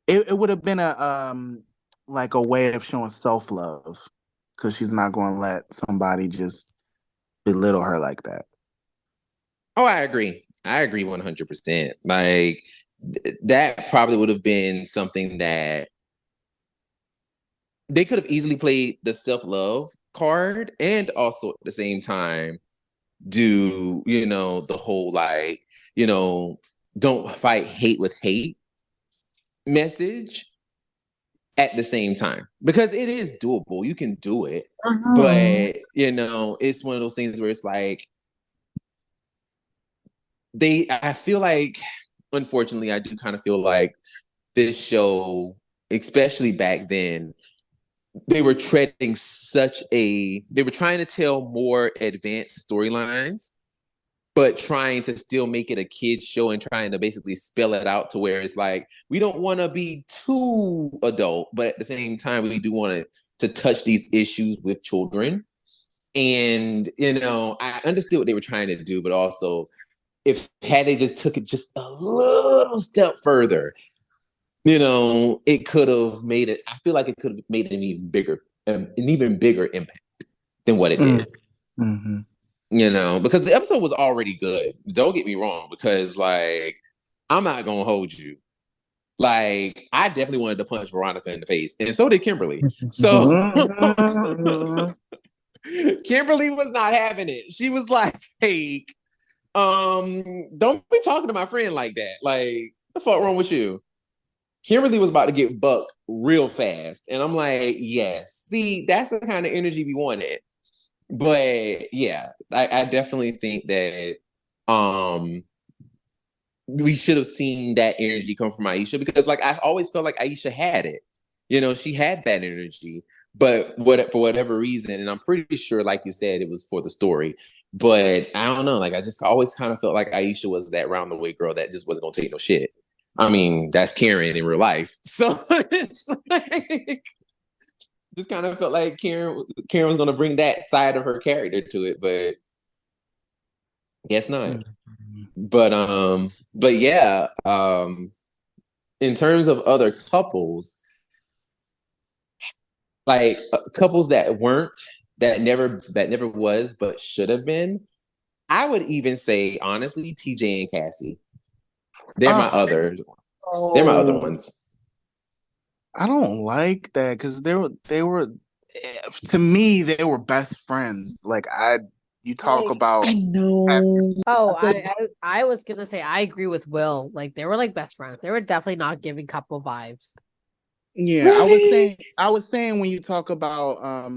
S3: it would have been a like a way of showing self-love because she's not going to let somebody just belittle her like that.
S1: Oh, I agree. I agree 100%. Like that probably would have been something that they could have easily played the self-love card and also at the same time do, the whole like, don't fight hate with hate message at the same time because it is doable. You can do it. But, it's one of those things where it's like I feel like, unfortunately, I do kind of feel like this show, especially back then, they were trying to tell more advanced storylines, but trying to still make it a kid's show and trying to basically spell it out to where it's like, we don't want to be too adult, but at the same time, we do want to touch these issues with children. And, I understood what they were trying to do, but also had they just took it just a little step further, it could have made it. I feel like it could have made an even bigger impact than what it did.
S3: Mm-hmm.
S1: Because the episode was already good. Don't get me wrong, because like I'm not gonna hold you. Like I definitely wanted to punch Veronica in the face, and so did Kimberly. So Kimberly was not having it. She was like, "Hey, don't be talking to my friend like that. Like, what the fuck wrong with you?" Kimberly was about to get bucked real fast. And I'm like, yes, see, that's the kind of energy we wanted. But yeah, I definitely think that we should have seen that energy come from Aisha because like I always felt like Aisha had it. She had that energy. But for whatever reason, and I'm pretty sure, like you said, it was for the story. But I don't know. Like I just always kind of felt like Aisha was that round the way girl that just wasn't gonna take no shit. I mean, that's Karen in real life. So it's like just kind of felt like Karen was gonna bring that side of her character to it, but guess not. Mm-hmm. But yeah, in terms of other couples, like couples that never was, but should have been, I would even say honestly, TJ and Cassie. They're my other ones.
S3: I don't like that because they were to me they were best friends. Like you talk about.
S1: I know.
S2: Oh, I was gonna say I agree with Will. Like they were like best friends. They were definitely not giving couple vibes.
S3: Yeah, really? I was saying when you talk about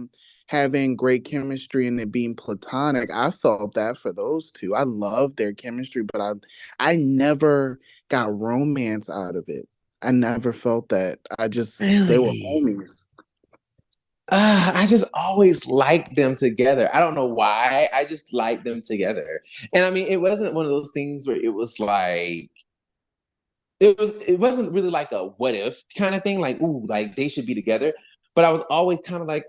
S3: having great chemistry and it being platonic, I felt that for those two. I love their chemistry, but I never got romance out of it. I never felt that. I just they were homies.
S1: I just always liked them together. I don't know why. I just liked them together. And I mean, it wasn't one of those things where it was like it wasn't really like a what if kind of thing, like, ooh, like they should be together. But I was always kind of like,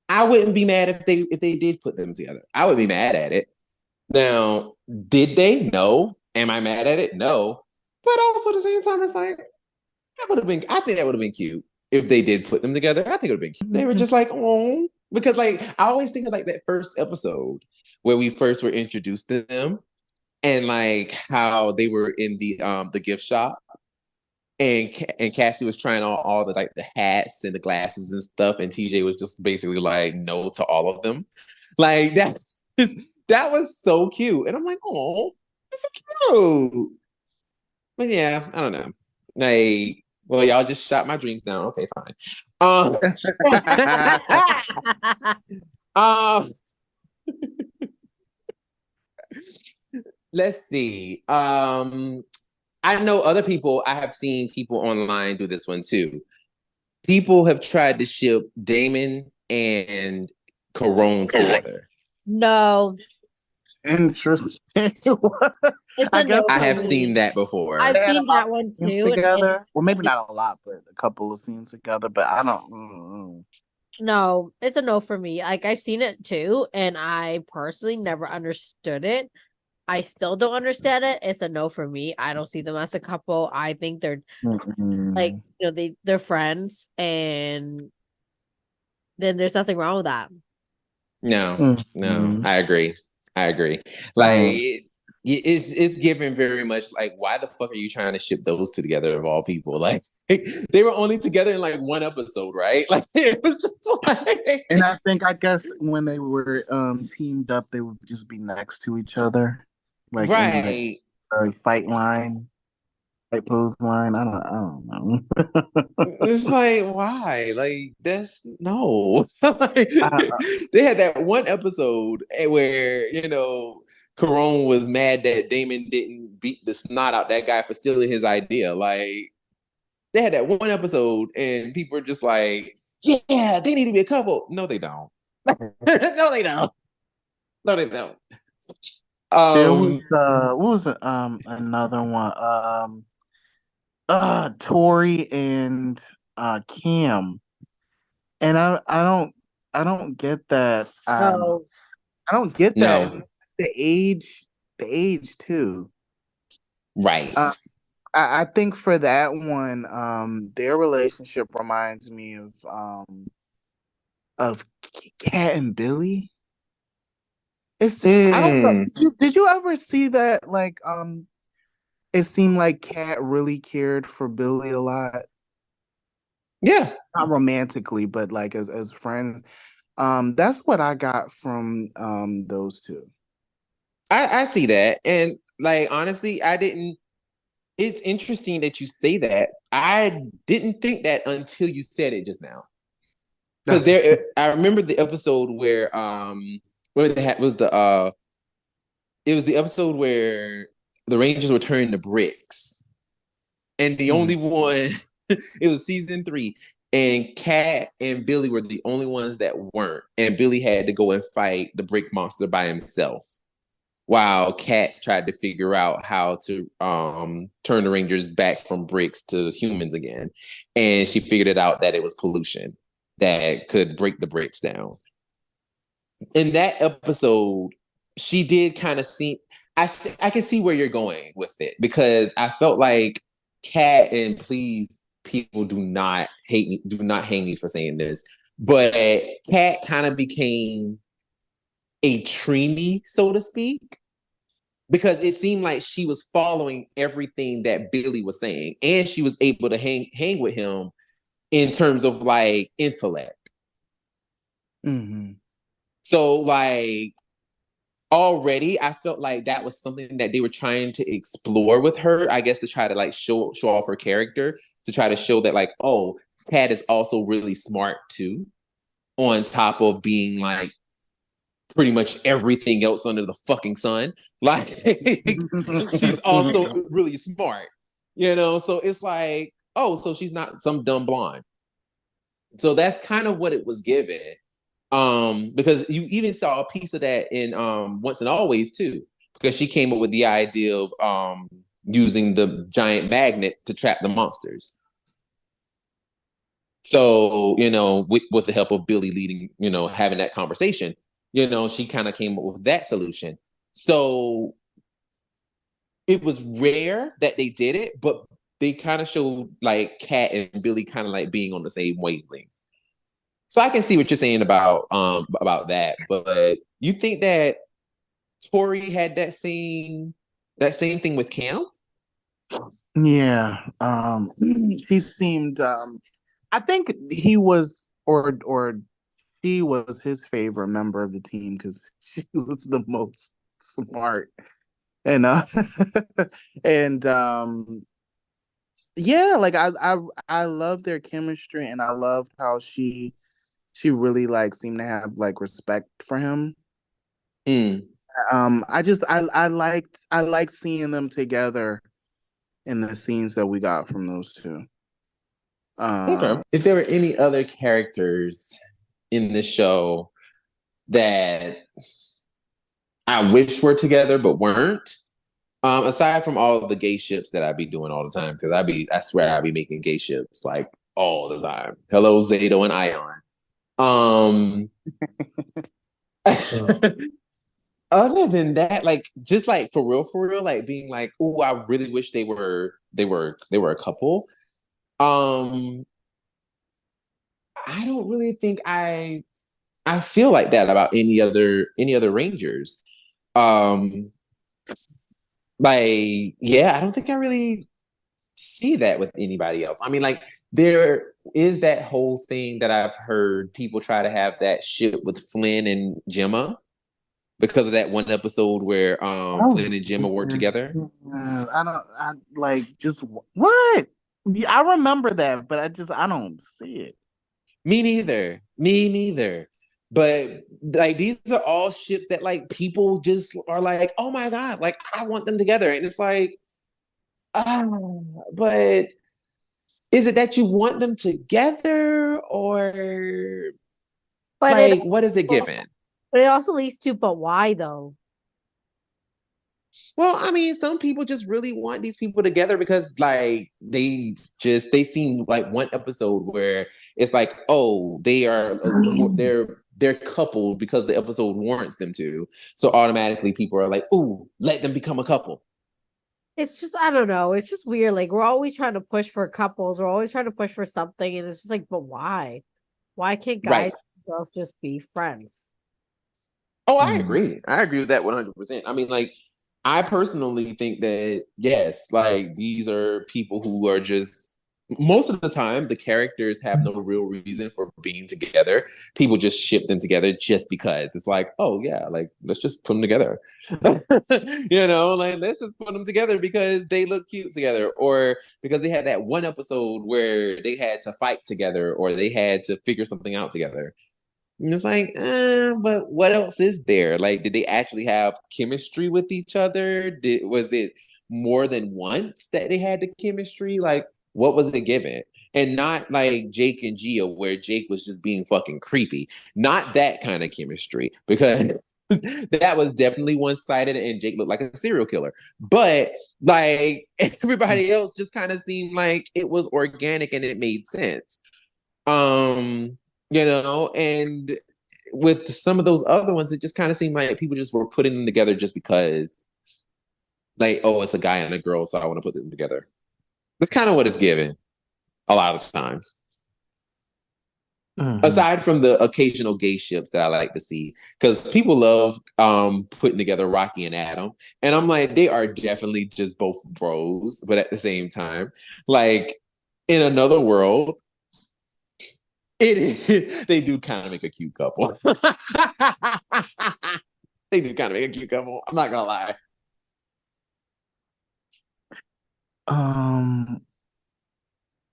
S1: I wouldn't be mad if they did put them together. I would be mad at it. Now, did they? No. Am I mad at it? No. But also at the same time, it's like, I think that would have been cute if they did put them together. I think it would have been cute. They were just like, oh, because like I always think of like that first episode where we first were introduced to them and like how they were in the gift shop and Cassie was trying on all the like the hats and the glasses and stuff, and TJ was just basically like no to all of them. Like that was so cute, and I'm like, oh, that's so cute. But yeah, I don't know. Like, well, y'all just shot my dreams down. Okay, fine. Let's see. I know other people. I have seen people online do this one too. People have tried to ship Damon and Corone together.
S2: No.
S3: Interesting.
S1: I have seen that before.
S2: I've seen that one too.
S3: Together. Well, maybe not a lot, but a couple of scenes together. But I don't.
S2: No, it's a no for me. Like I've seen it too, and I personally never understood it. I still don't understand it. It's a no for me. I don't see them as a couple. I think they're like,
S3: Mm-mm.
S2: they're friends, and then there's nothing wrong with that.
S1: No, no,
S3: Mm-mm.
S1: I agree. I agree.
S3: Um,
S1: It's given very much like, why the fuck are you trying to ship those two together of all people? Like they were only together in like one episode, right? Like it was just like
S3: and I guess when they were teamed up, they would just be next to each other, like in the
S1: right.
S3: fight line, fight pose line. I don't know.
S1: It's like, why? Like, that's no. Like,
S3: I,
S1: they had that one episode where, Carone was mad that Damon didn't beat the snot out that guy for stealing his idea. Like, they had that one episode, and people were just like, yeah, they need to be a couple. No, they don't. No, they don't. No, they don't.
S3: there was
S1: Um,
S3: what was it? Another one. Tori and Cam, and I don't get that.
S2: Oh,
S3: I don't get that.
S1: no,
S3: And the age too.
S1: right.
S3: Uh, I think for that one, their relationship reminds me of Kat and Billy. I don't know.
S1: Mm,
S3: Did you ever see that? Like, it seemed like Kat really cared for Billy a lot,
S1: yeah.
S3: not romantically, but like as friends. That's what I got from those two.
S1: I see that. And like honestly, I didn't it's interesting that you say that. I didn't think that until you said it just now. Because I remember the episode where they had was the it was the episode where the Rangers were turning the bricks. And the
S3: Mhm.
S1: only one it was season 3. And Kat and Billy were the only ones that weren't. And Billy had to go and fight the brick monster by himself, while Kat tried to figure out how to turn the Rangers back from bricks to humans again. And she figured it out that it was pollution that could break the bricks down. In that episode, she did kind of seem, I can see where you're going with it, because I felt like Kat, and please, people do not hate me, do not hate me for saying this, but Kat kind of became a Trini, so to speak, because it seemed like she was following everything that Billy was saying, and she was able to hang with him in terms of like intellect.
S3: Mhm.
S1: So like already I felt like that was something that they were trying to explore with her, I guess, to try to like show off her character, to try to show that like, oh, Kat is also really smart too, on top of being like pretty much everything else under the fucking sun. Like she's also really smart, So it's like, oh, so she's not some dumb blonde. So that's kind of what it was given. Because you even saw a piece of that in Once and Always too, because she came up with the idea of using the giant magnet to trap the monsters. So, with the help of Billy leading, having that conversation, she kind of came up with that solution. So it was rare that they did it, but they kind of showed like Kat and Billy kind of like being on the same wavelength. So I can see what you're saying about that. But you think that Tori had that same thing with Cam?
S3: Yeah. He seemed I think he was or she was his favorite member of the team because she was the most smart. And and yeah, like I love their chemistry and I loved how she really like seemed to have like respect for him.
S1: Mm.
S3: I liked seeing them together in the scenes that we got from those two.
S1: Okay. If there were any other characters in the show that I wish were together but weren't, aside from all of the gay ships that I be doing all the time, because I swear I be making gay ships like all the time. Hello, Zato and Ion. Um,
S3: Oh.
S1: other than that, like just like for real, like being like, oh, I really wish they were a couple. Um, I don't really think I feel like that about any other Rangers. Um, like yeah, I don't think I really see that with anybody else. I mean, like there is that whole thing that I've heard people try to have that shit with Flynn and Gemma because of that one episode where
S3: Oh,
S1: Flynn and Gemma work together.
S3: I don't. I like just what? Yeah, I remember that, but I don't see it.
S1: Me neither. Me neither. But like these are all ships that like people just are like, oh my god, like I want them together, and it's like, but is it that you want them together or
S2: But it
S1: like what is it
S2: also,
S1: given?
S2: but it also leads to, but why though?
S1: Well, I mean, some people just really want these people together because like they seem like one episode where it's like, oh, they're coupled because the episode warrants them to. So automatically people are like, ooh, let them become a couple.
S2: It's just I don't know. It's just weird. Like we're always trying to push for couples. We're always trying to push for something, and it's just like, but why? Why can't guys
S1: Right.
S2: and girls just be friends?
S1: Oh, I
S3: Mm.
S1: agree. I agree with that 100%. I mean, like, I personally think that, yes, like, these are people who are just, most of the time, the characters have no real reason for being together. People just ship them together just because. It's like, oh, yeah, like, let's just put them together. Like, let's just put them together because they look cute together, or because they had that one episode where they had to fight together, or they had to figure something out together. And it's like, but what else is there? Like, did they actually have chemistry with each other? Was it more than once that they had the chemistry? Like, what was it given? And not like Jake and Gia, where Jake was just being fucking creepy. Not that kind of chemistry, because that was definitely one-sided and Jake looked like a serial killer. But like everybody else just kind of seemed like it was organic and it made sense. Um, and with some of those other ones, it just kind of seemed like people just were putting them together just because, like, oh, it's a guy and a girl, so I want to put them together. That's kind of what it's given a lot of times.
S3: Mhm.
S1: Aside from the occasional gay ships that I like to see, because people love putting together Rocky and Adam, and I'm like, they are definitely just both bros, but at the same time, like in another world, it is, they do kind of make a cute couple. They do kind of make a cute couple. I'm not gonna lie.
S3: Um,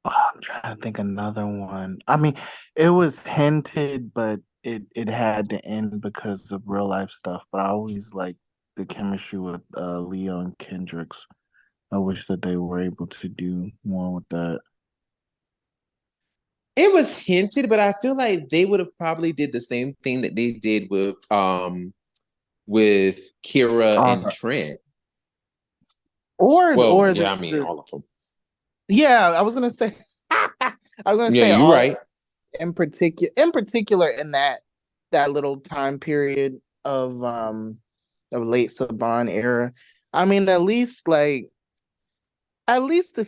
S3: I'm trying to think another one. I mean, it was hinted, but it had to end because of real life stuff. But I always like the chemistry with Leo and Kendricks. I wish that they were able to do more with that.
S1: It was hinted, but I feel like they would have probably did the same thing that they did with Kira and
S3: Uh,
S1: Trent.
S3: or
S1: Well, yeah, I mean
S3: the
S1: all of them.
S3: yeah, I was gonna say I was gonna
S1: Yeah,
S3: say
S1: you're
S3: all
S1: right.
S3: in particular in that little time period of late Saban era. I mean, at least the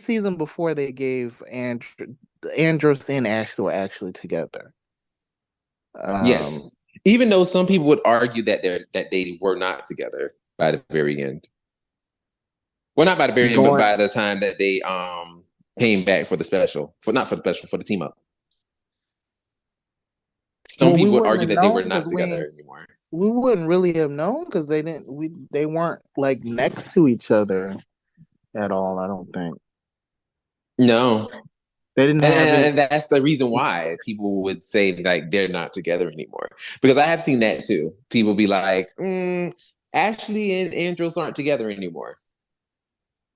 S3: season before they gave Andros and Ashley were actually together.
S1: Yes.
S3: Um,
S1: Even though some people would argue that they were not together by the very end. Well, not by the very end, but
S3: going
S1: by the time that they came back for the special, for not for the special, for the team up. Some
S3: well, we
S1: people would
S3: wouldn't
S1: argue
S3: have
S1: that they were
S3: known
S1: not
S3: because
S1: together anymore.
S3: we wouldn't really have known because they weren't like next to each other at all. I don't think
S1: No.
S3: they didn't
S1: And,
S3: have
S1: and,
S3: any.
S1: and that's the reason why people would say like they're not together anymore. Because I have seen that too. People be like, Ashley and Andros aren't together anymore.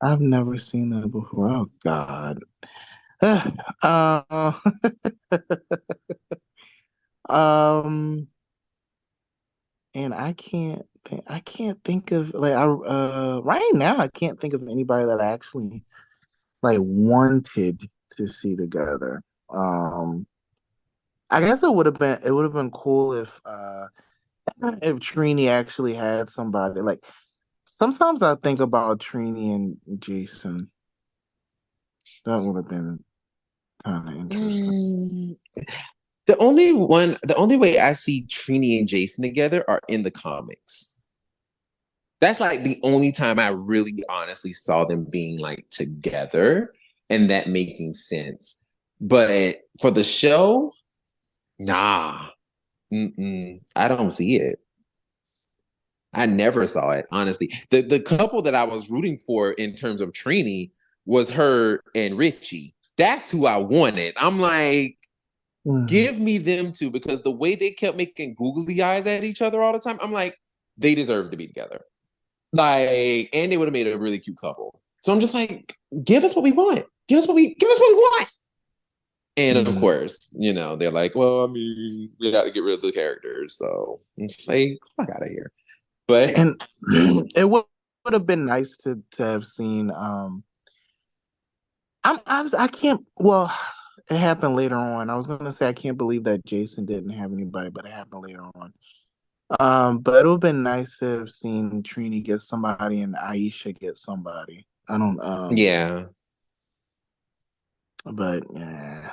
S3: I've never seen that before. Oh God. uh, um, and I can't think of like I right now I can't think of anybody that I actually like wanted to see together. Um, I guess it would have been cool if Trini actually had somebody. Like sometimes I think about Trini and Jason. That would have been kind of interesting.
S1: Mm, the only way I see Trini and Jason together are in the comics. That's like the only time I really honestly saw them being like together and that making sense. But for the show, nah, I don't see it. I never saw it, honestly. The couple that I was rooting for in terms of Trini was her and Richie. That's who I wanted. I'm like,
S3: Mm.
S1: give me them two because the way they kept making googly eyes at each other all the time, I'm like, they deserve to be together. Like, and they would have made a really cute couple. So I'm just like, give us what we want. Give us what we want. And of
S3: Mm.
S1: course, they're like, well, I mean, we got to get rid of the characters. So I'm just like, fuck out of here. But
S3: And it would have been nice to have seen. I can't. Well, it happened later on. I was gonna say I can't believe that Jason didn't have anybody, but it happened later on. But it would have been nice to have seen Trini get somebody and Aisha get somebody. I don't.
S1: yeah.
S3: But yeah.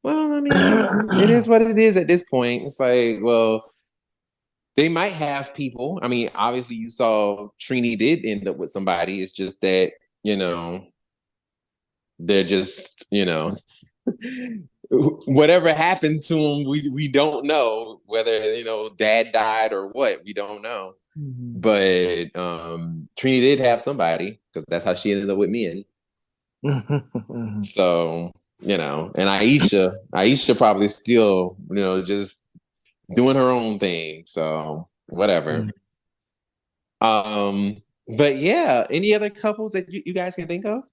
S1: Well, I mean, it is what it is at this point. It's like, well, they might have people. I mean, obviously, you saw Trini did end up with somebody. It's just that, you know, they're just, whatever happened to them, we don't know whether, dad died or what. We don't know.
S3: Mhm.
S1: But Trini did have somebody because that's how she ended up with me. So, and Aisha probably still, just doing her own thing. So whatever. Um, but yeah, any other couples that you guys can think of?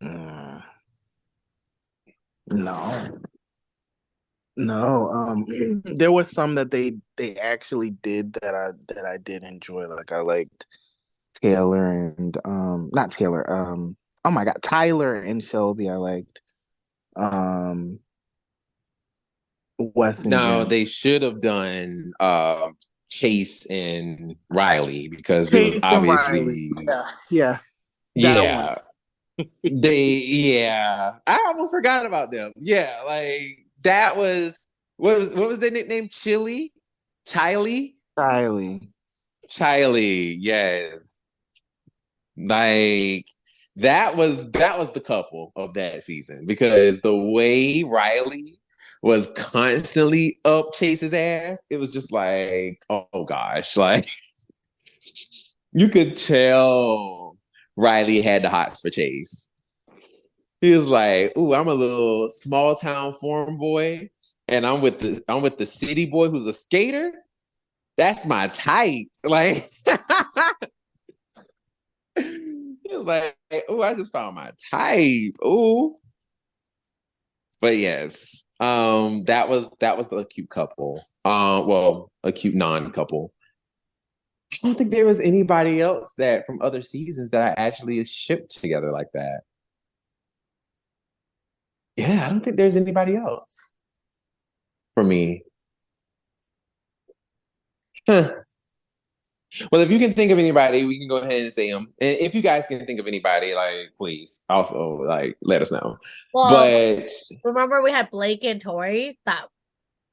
S3: Uh, no, no. There was some that they actually did that I did enjoy. Like I liked Taylor and not Taylor. Oh my God, Tyler and Shelby. I liked um Wes and
S1: No,
S3: Jen.
S1: they should have done Chase and Riley because it was
S3: Chase and Riley.
S1: obviously
S3: Yeah, yeah, that one.
S1: yeah. Yeah. I almost forgot about them. Yeah, like that was what was their nickname? Chili? Chiley?
S3: Riley.
S1: Chiley, yes. Like that was the couple of that season because the way Riley was constantly up Chase's ass, it was just like, oh gosh, like you could tell Riley had the hots for Chase. He was like, "Ooh, I'm a little small town farm boy, and I'm with the city boy who's a skater. That's my type." Like he was like, "Ooh, I just found my type." Ooh, but yes, that was the cute couple. Well, a cute non-couple. I don't think there was anybody else that from other seasons that I actually shipped together like that. Yeah, I don't think there's anybody else for me. Huh. Well, if you can think of anybody, we can go ahead and say them. And if you guys can think of anybody, like, please also like let us know.
S2: Well,
S1: But
S2: remember we had Blake and Tori that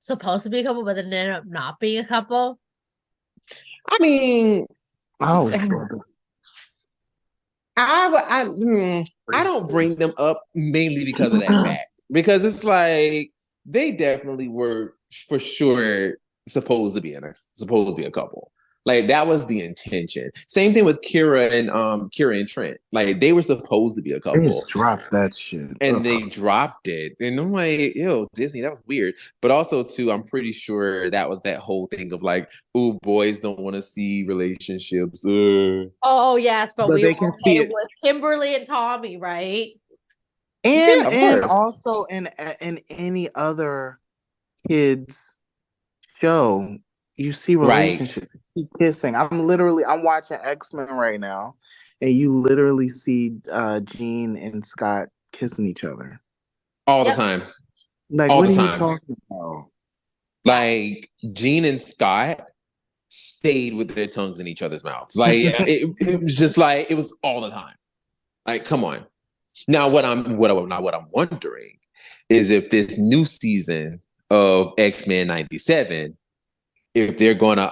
S2: supposed to be a couple, but then ended up not being a couple.
S1: I mean,
S3: Oh,
S1: I don't bring them up mainly because of that fact. Because it's like they definitely were for sure supposed to be a couple. Like that was the intention. Same thing with Kira and Trent. Like they were supposed to be a
S3: they just
S1: couple.
S3: dropped that shit.
S1: And they
S3: Ugh.
S1: dropped it. And I'm like, ew, Disney, that was weird. But also, too, I'm pretty sure that was that whole thing of like, oh, boys don't want to see relationships.
S2: Oh yes, but
S3: But
S2: we were
S3: they can see
S2: okay
S3: it.
S2: with Kimberly and Tommy, right?
S3: And
S1: Yeah, of
S3: and
S1: course.
S3: also in any other kids show, you see
S1: Right.
S3: relationships, you see kissing. I'm watching X-Men right now, and you literally see Jean and Scott kissing each other.
S1: All the
S2: Yep.
S1: time.
S3: Like,
S1: All
S3: what
S1: the
S3: are you
S1: time.
S3: talking about?
S1: Like Gene and Scott stayed with their tongues in each other's mouths. Like it was just like it was all the time. Like, come on. Now what I'm wondering is if this new season of X-Men 97, if they're gonna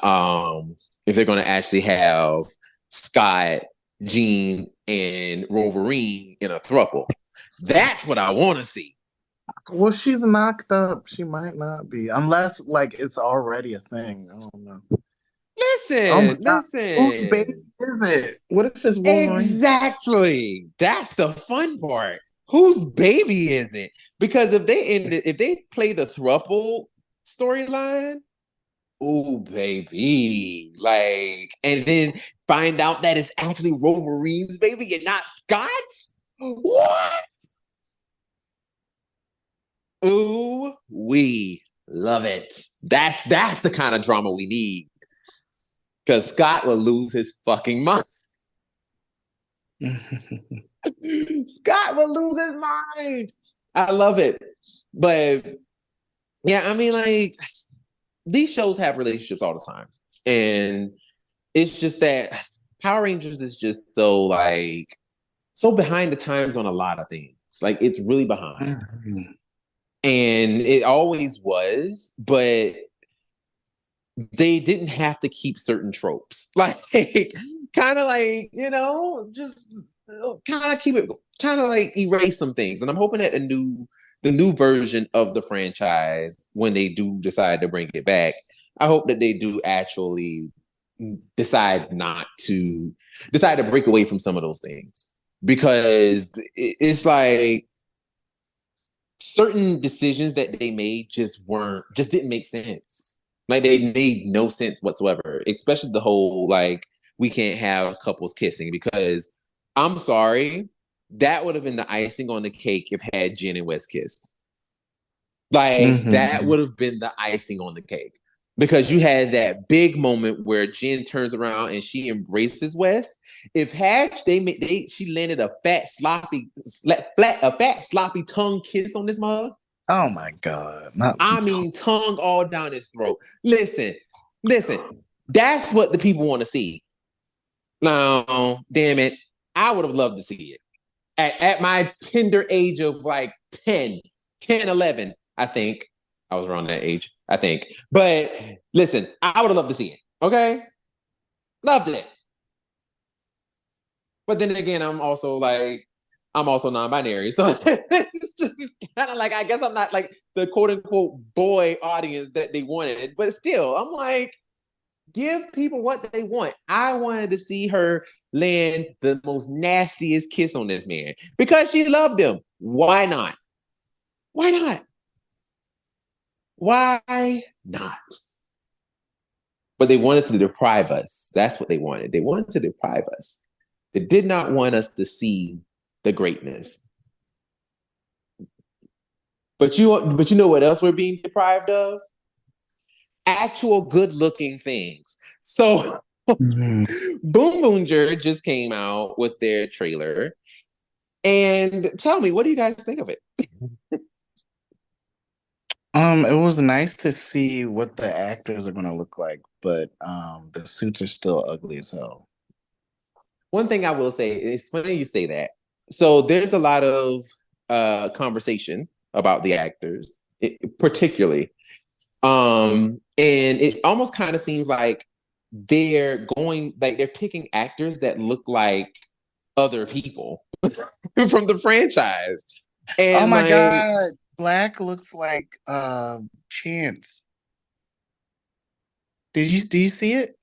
S1: actually have Scott, Jean, and Wolverine in a throuple. That's what I want to see.
S3: Well, she's knocked up. She might not be, unless like it's already a thing. I don't know. Oh my God. Whose baby
S1: Listen.
S3: is it? What if it's Wolverine?
S1: Exactly. That's the fun part. Whose baby is it? Because if they play the thruple storyline, oh baby, like, and then find out that it's actually Wolverine's baby and not Scott's. What? Ooh, we love it. That's the kind of drama we need. Because Scott will lose his fucking mind. Scott will lose his mind. I love it. But yeah, I mean, like, these shows have relationships all the time. And it's just that Power Rangers is just so behind the times on a lot of things. Like, it's really behind. And it always was, but they didn't have to keep certain tropes. Like, kind of like, just kind of keep it, kind of like erase some things. And I'm hoping that the new version of the franchise, when they do decide to bring it back, I hope that they do actually decide to break away from some of those things. Because it's like certain decisions that they made just didn't make sense. Like, they made no sense whatsoever, especially the whole, like, we can't have couples kissing, because I'm sorry, that would have been the icing on the cake if had Jen and Wes kissed. Like, that would have been the icing on the cake, because you had that big moment where Jen turns around and she embraces Wes. If had she landed a fat sloppy tongue kiss on this mug.
S3: Oh my God.
S1: I mean, tongue all down his throat. Listen, that's what the people want to see. Now, damn it, I would have loved to see it. At my tender age of like 10, 11, I think. I was around that age, I think. But listen, I would have loved to see it. Okay? Loved it. But then again, I'm also non-binary. So it's just kind of like, I guess I'm not like the quote unquote boy audience that they wanted. But still, I'm like, give people what they want. I wanted to see her land the most nastiest kiss on this man because she loved him. Why not? Why not? Why not? But they wanted to deprive us. That's what they wanted. They wanted to deprive us. They did not want us to see the greatness. But you know what else we're being deprived of? Actual good-looking things. So Boom Boonger just came out with their trailer. And tell me, what do you guys think of it?
S3: It was nice to see what the actors are gonna look like, but the suits are still ugly as hell.
S1: One thing I will say, it's funny you say that. So there's a lot of conversation about the actors, particularly. And it almost kind of seems like they're picking actors that look like other people from the franchise. And
S3: oh my God, Black looks like Chance. Do you see it?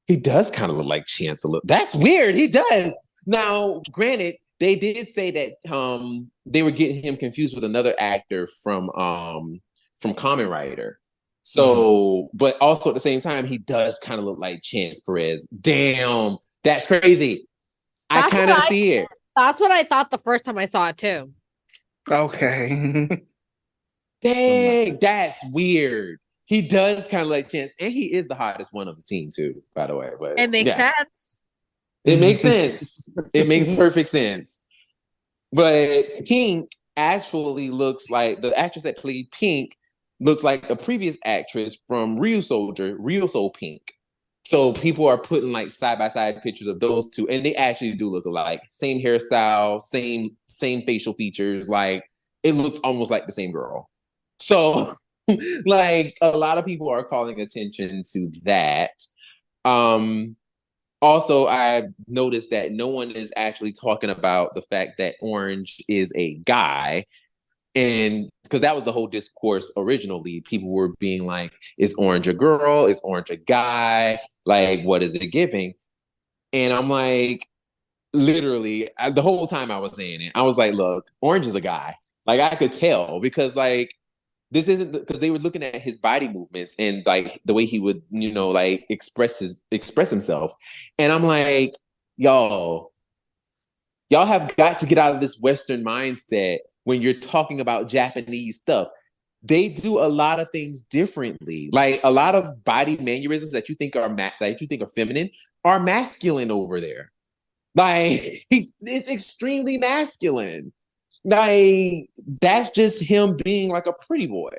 S1: He does kind of look like Chance a little. That's weird. He does. Now, granted, they did say that they were getting him confused with another actor from Kamen Rider. So, but also at the same time, he does kind of look like Chance Perez. Damn, that's crazy. I kind of see it.
S2: That's what I thought the first time I saw it too.
S3: Okay.
S1: Dang, that's weird. He does kind of like Chance, and he is the hottest one of the team too, by the way. But
S2: it makes sense.
S1: It makes sense. It makes perfect sense. But Pink actually looks like the actress that played Pink looks like a previous actress from Real Soldier, Real Soul Pink. So people are putting like side by side pictures of those two, and they actually do look alike. Same hairstyle, same facial features. Like it looks almost like the same girl. So like a lot of people are calling attention to that. Um, Also, I noticed that no one is actually talking about the fact that Orange is a guy. And because that was the whole discourse originally, people were being like, is Orange a girl? Is Orange a guy? Like, what is it giving? And I'm like, literally, the whole time I was saying it, I was like, look, Orange is a guy. Like, I could tell because, like, this isn't because they were looking at his body movements and like the way he would, like express himself. And I'm like, y'all have got to get out of this Western mindset when you're talking about Japanese stuff. They do a lot of things differently. Like a lot of body mannerisms that you think are feminine are masculine over there. Like it's extremely masculine. Like that's just him being like a pretty boy.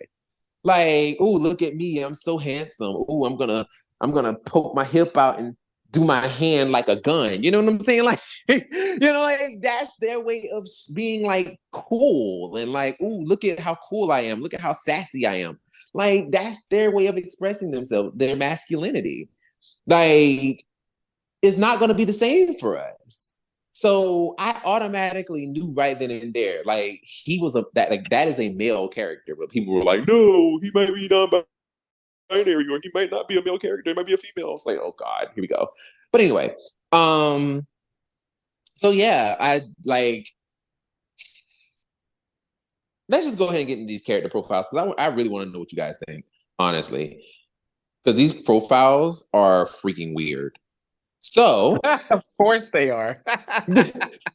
S1: Like, oh, look at me, I'm so handsome. Oh, I'm gonna poke my hip out and do my hand like a gun. You know what I'm saying? Like, like that's their way of being like cool and like, oh, look at how cool I am. Look at how sassy I am. Like that's their way of expressing themselves, their masculinity. Like, it's not gonna be the same for us. So I automatically knew right then and there, like he was that is a male character, but people were like, no, he might be non-binary, or he might not be a male character, he might be a female. It's like, oh God, here we go. But anyway, so yeah, I like let's just go ahead and get into these character profiles because I really want to know what you guys think, honestly. Because these profiles are freaking weird. So
S3: Of course they are.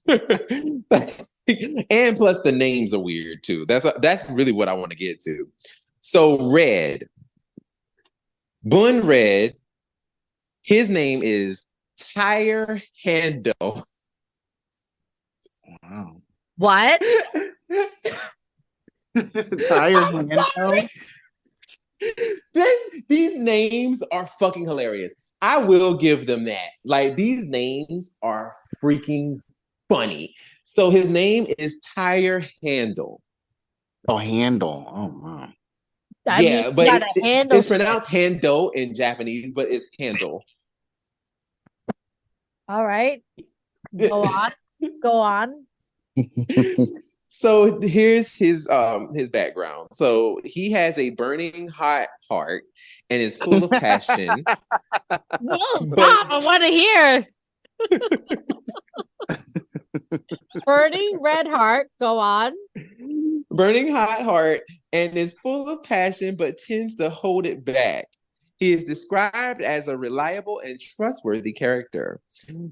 S1: and plus the names are weird too. That's really what I want to get to. So Red, Bun Red, his name is Tire Hando.
S3: Wow.
S2: What?
S3: Tire Hando.
S1: These names are fucking hilarious. I will give them that. Like these names are freaking funny. So his name is Tire Handle.
S3: Oh, Handle. Oh, wow.
S2: I mean,
S1: but
S2: handle
S1: it's pronounced Hando in Japanese, but it's Handle.
S2: All right. Go on. Go on.
S1: So here's his background. So he has a burning hot heart and is full of passion.
S2: No, stop! I want to hear. Burning red heart. Go on.
S1: Burning hot heart and is full of passion, but tends to hold it back. He is described as a reliable and trustworthy character.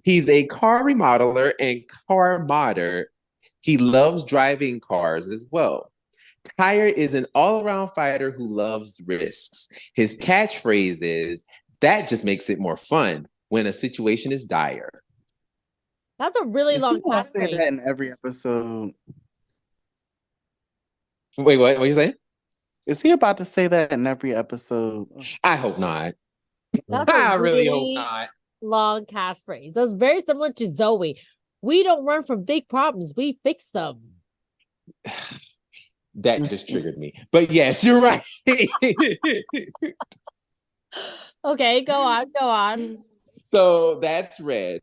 S1: He's a car remodeler and car modder. He loves driving cars as well. Tire is an all-around fighter who loves risks. His catchphrase is, that just makes it more fun when a situation is dire.
S2: That's a really long
S3: I say that in every episode.
S1: Wait, what? What are you saying?
S3: Is he about to say that in every episode?
S1: I hope not.
S2: I
S1: really hope not.
S2: Long catchphrase. That's very similar to Zoe. We don't run from big problems. We fix them.
S1: That just triggered me. But yes, you're right.
S2: Okay, go on. Go on.
S1: So that's Red.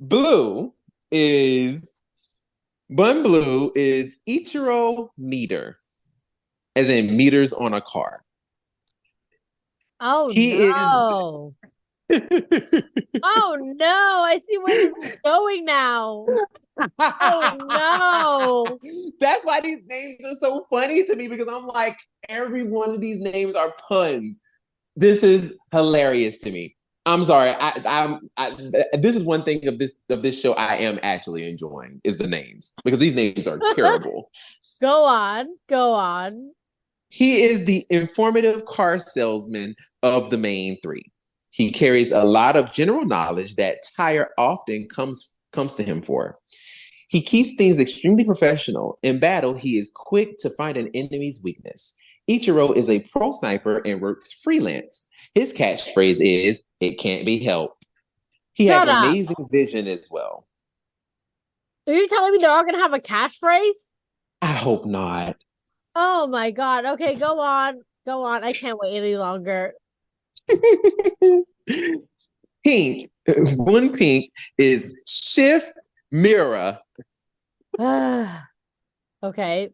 S1: Blue is Ichiro Meter, as in meters on a car.
S2: Oh no. Oh no, I see where this is going now. Oh no.
S1: That's why these names are so funny to me, because I'm like, every one of these names are puns. This is hilarious to me. I'm sorry. This is one thing of this show I am actually enjoying is the names, because these names are terrible.
S2: Go on. Go on.
S1: He is the informative car salesman of the main three. He carries a lot of general knowledge that Tire often comes to him for. He keeps things extremely professional. In battle, he is quick to find an enemy's weakness. Ichiro is a pro sniper and works freelance. His catchphrase is, "It can't be helped." He has
S2: Shut up.
S1: amazing vision as well.
S2: Are you telling me they're all gonna have a catchphrase?
S1: I hope not.
S2: Oh my god. Okay, go on. Go on. I can't wait any longer.
S1: Pink. One pink is Shift Mira.
S2: Okay.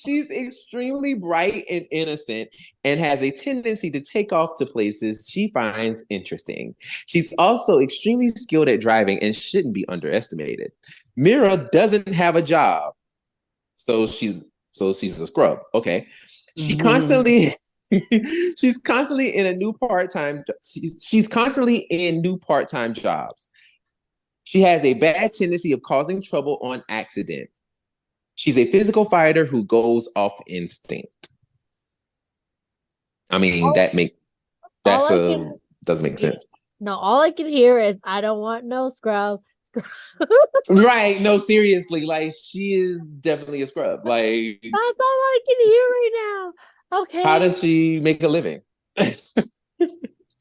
S1: She's extremely bright and innocent and has a tendency to take off to places she finds interesting. She's also extremely skilled at driving and shouldn't be underestimated. Mira doesn't have a job, so she's a scrub. Okay, she constantly she's constantly in a new part-time she's constantly in new part-time jobs. She has a bad tendency of causing trouble on accident. She's a physical fighter who goes off instinct. I mean, doesn't make sense.
S2: No, all I can hear is I don't want no scrub.
S1: Right. No, seriously. Like, she is definitely a scrub. Like,
S2: that's all I can hear right now. Okay.
S1: How does she make a living?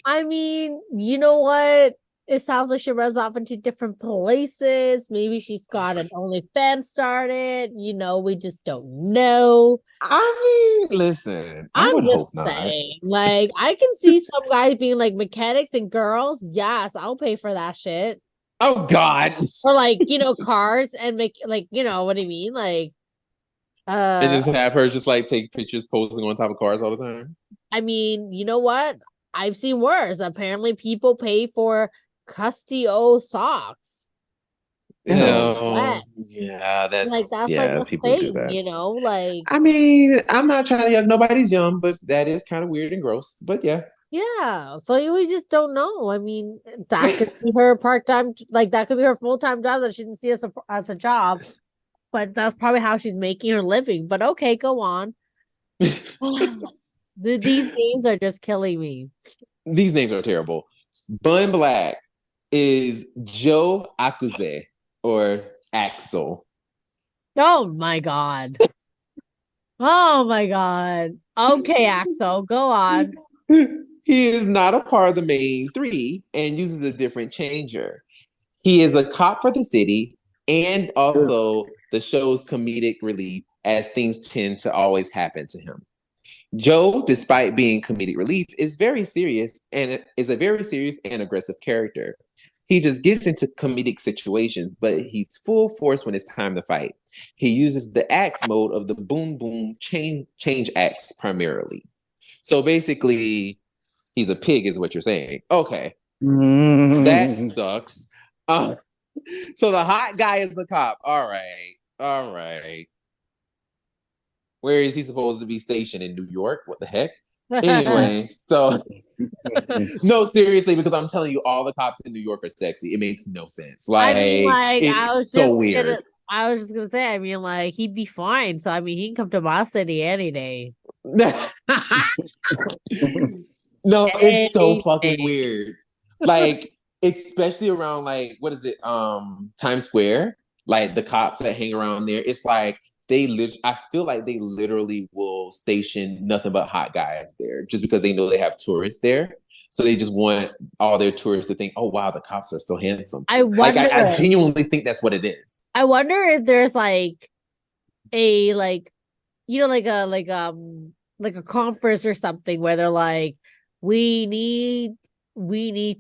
S2: I mean, you know what? It sounds like she runs off into different places. Maybe she's got an OnlyFans started. We just don't know.
S1: I mean, listen, I would hope not.
S2: Like, I can see some guys being like mechanics and girls. Yes, I'll pay for that shit.
S1: Oh God.
S2: Or like, cars and make like, what I mean? Like,
S1: and just have her just like take pictures posing on top of cars all the time.
S2: I mean, you know what? I've seen worse. Apparently people pay for Custio socks.
S1: Yeah, that's like people
S2: thing,
S1: do that.
S2: Like,
S1: I mean, I'm not trying to yuck nobody's yum, but that is kind of weird and gross. But yeah.
S2: Yeah, so we just don't know. I mean, that could be her part-time, like that could be her full-time job that she didn't see as a job, but that's probably how she's making her living. But okay, go on. These names are just killing me.
S1: These names are terrible. Bun Black is Joe Akuze or Axel.
S2: Oh my god. Oh my god. Okay, Axel, go on.
S1: He is not a part of the main three and uses a different changer. He is a cop for the city and also the show's comedic relief, as things tend to always happen to him. Joe, despite being comedic relief, is a very serious and aggressive character. He just gets into comedic situations, but he's full force when it's time to fight. He uses the axe mode of the boom boom change axe primarily. So basically, he's a pig, is what you're saying. Okay, that sucks. So the hot guy is the cop. All right. Where is he supposed to be stationed? In New York? What the heck? Anyway, so no, seriously, because I'm telling you, all the cops in New York are sexy. It makes no sense. Like, it's so weird.
S2: I was just gonna say, I mean, like, he'd be fine. So I mean, he can come to my city any day.
S1: No, it's so fucking weird. Like, especially around like, what is it? Times Square. Like the cops that hang around there. It's like I feel like they literally will station nothing but hot guys there just because they know they have tourists there. So they just want all their tourists to think, oh wow, the cops are so handsome. I genuinely think that's what it is.
S2: I wonder if there's like a a conference or something where they're like, we need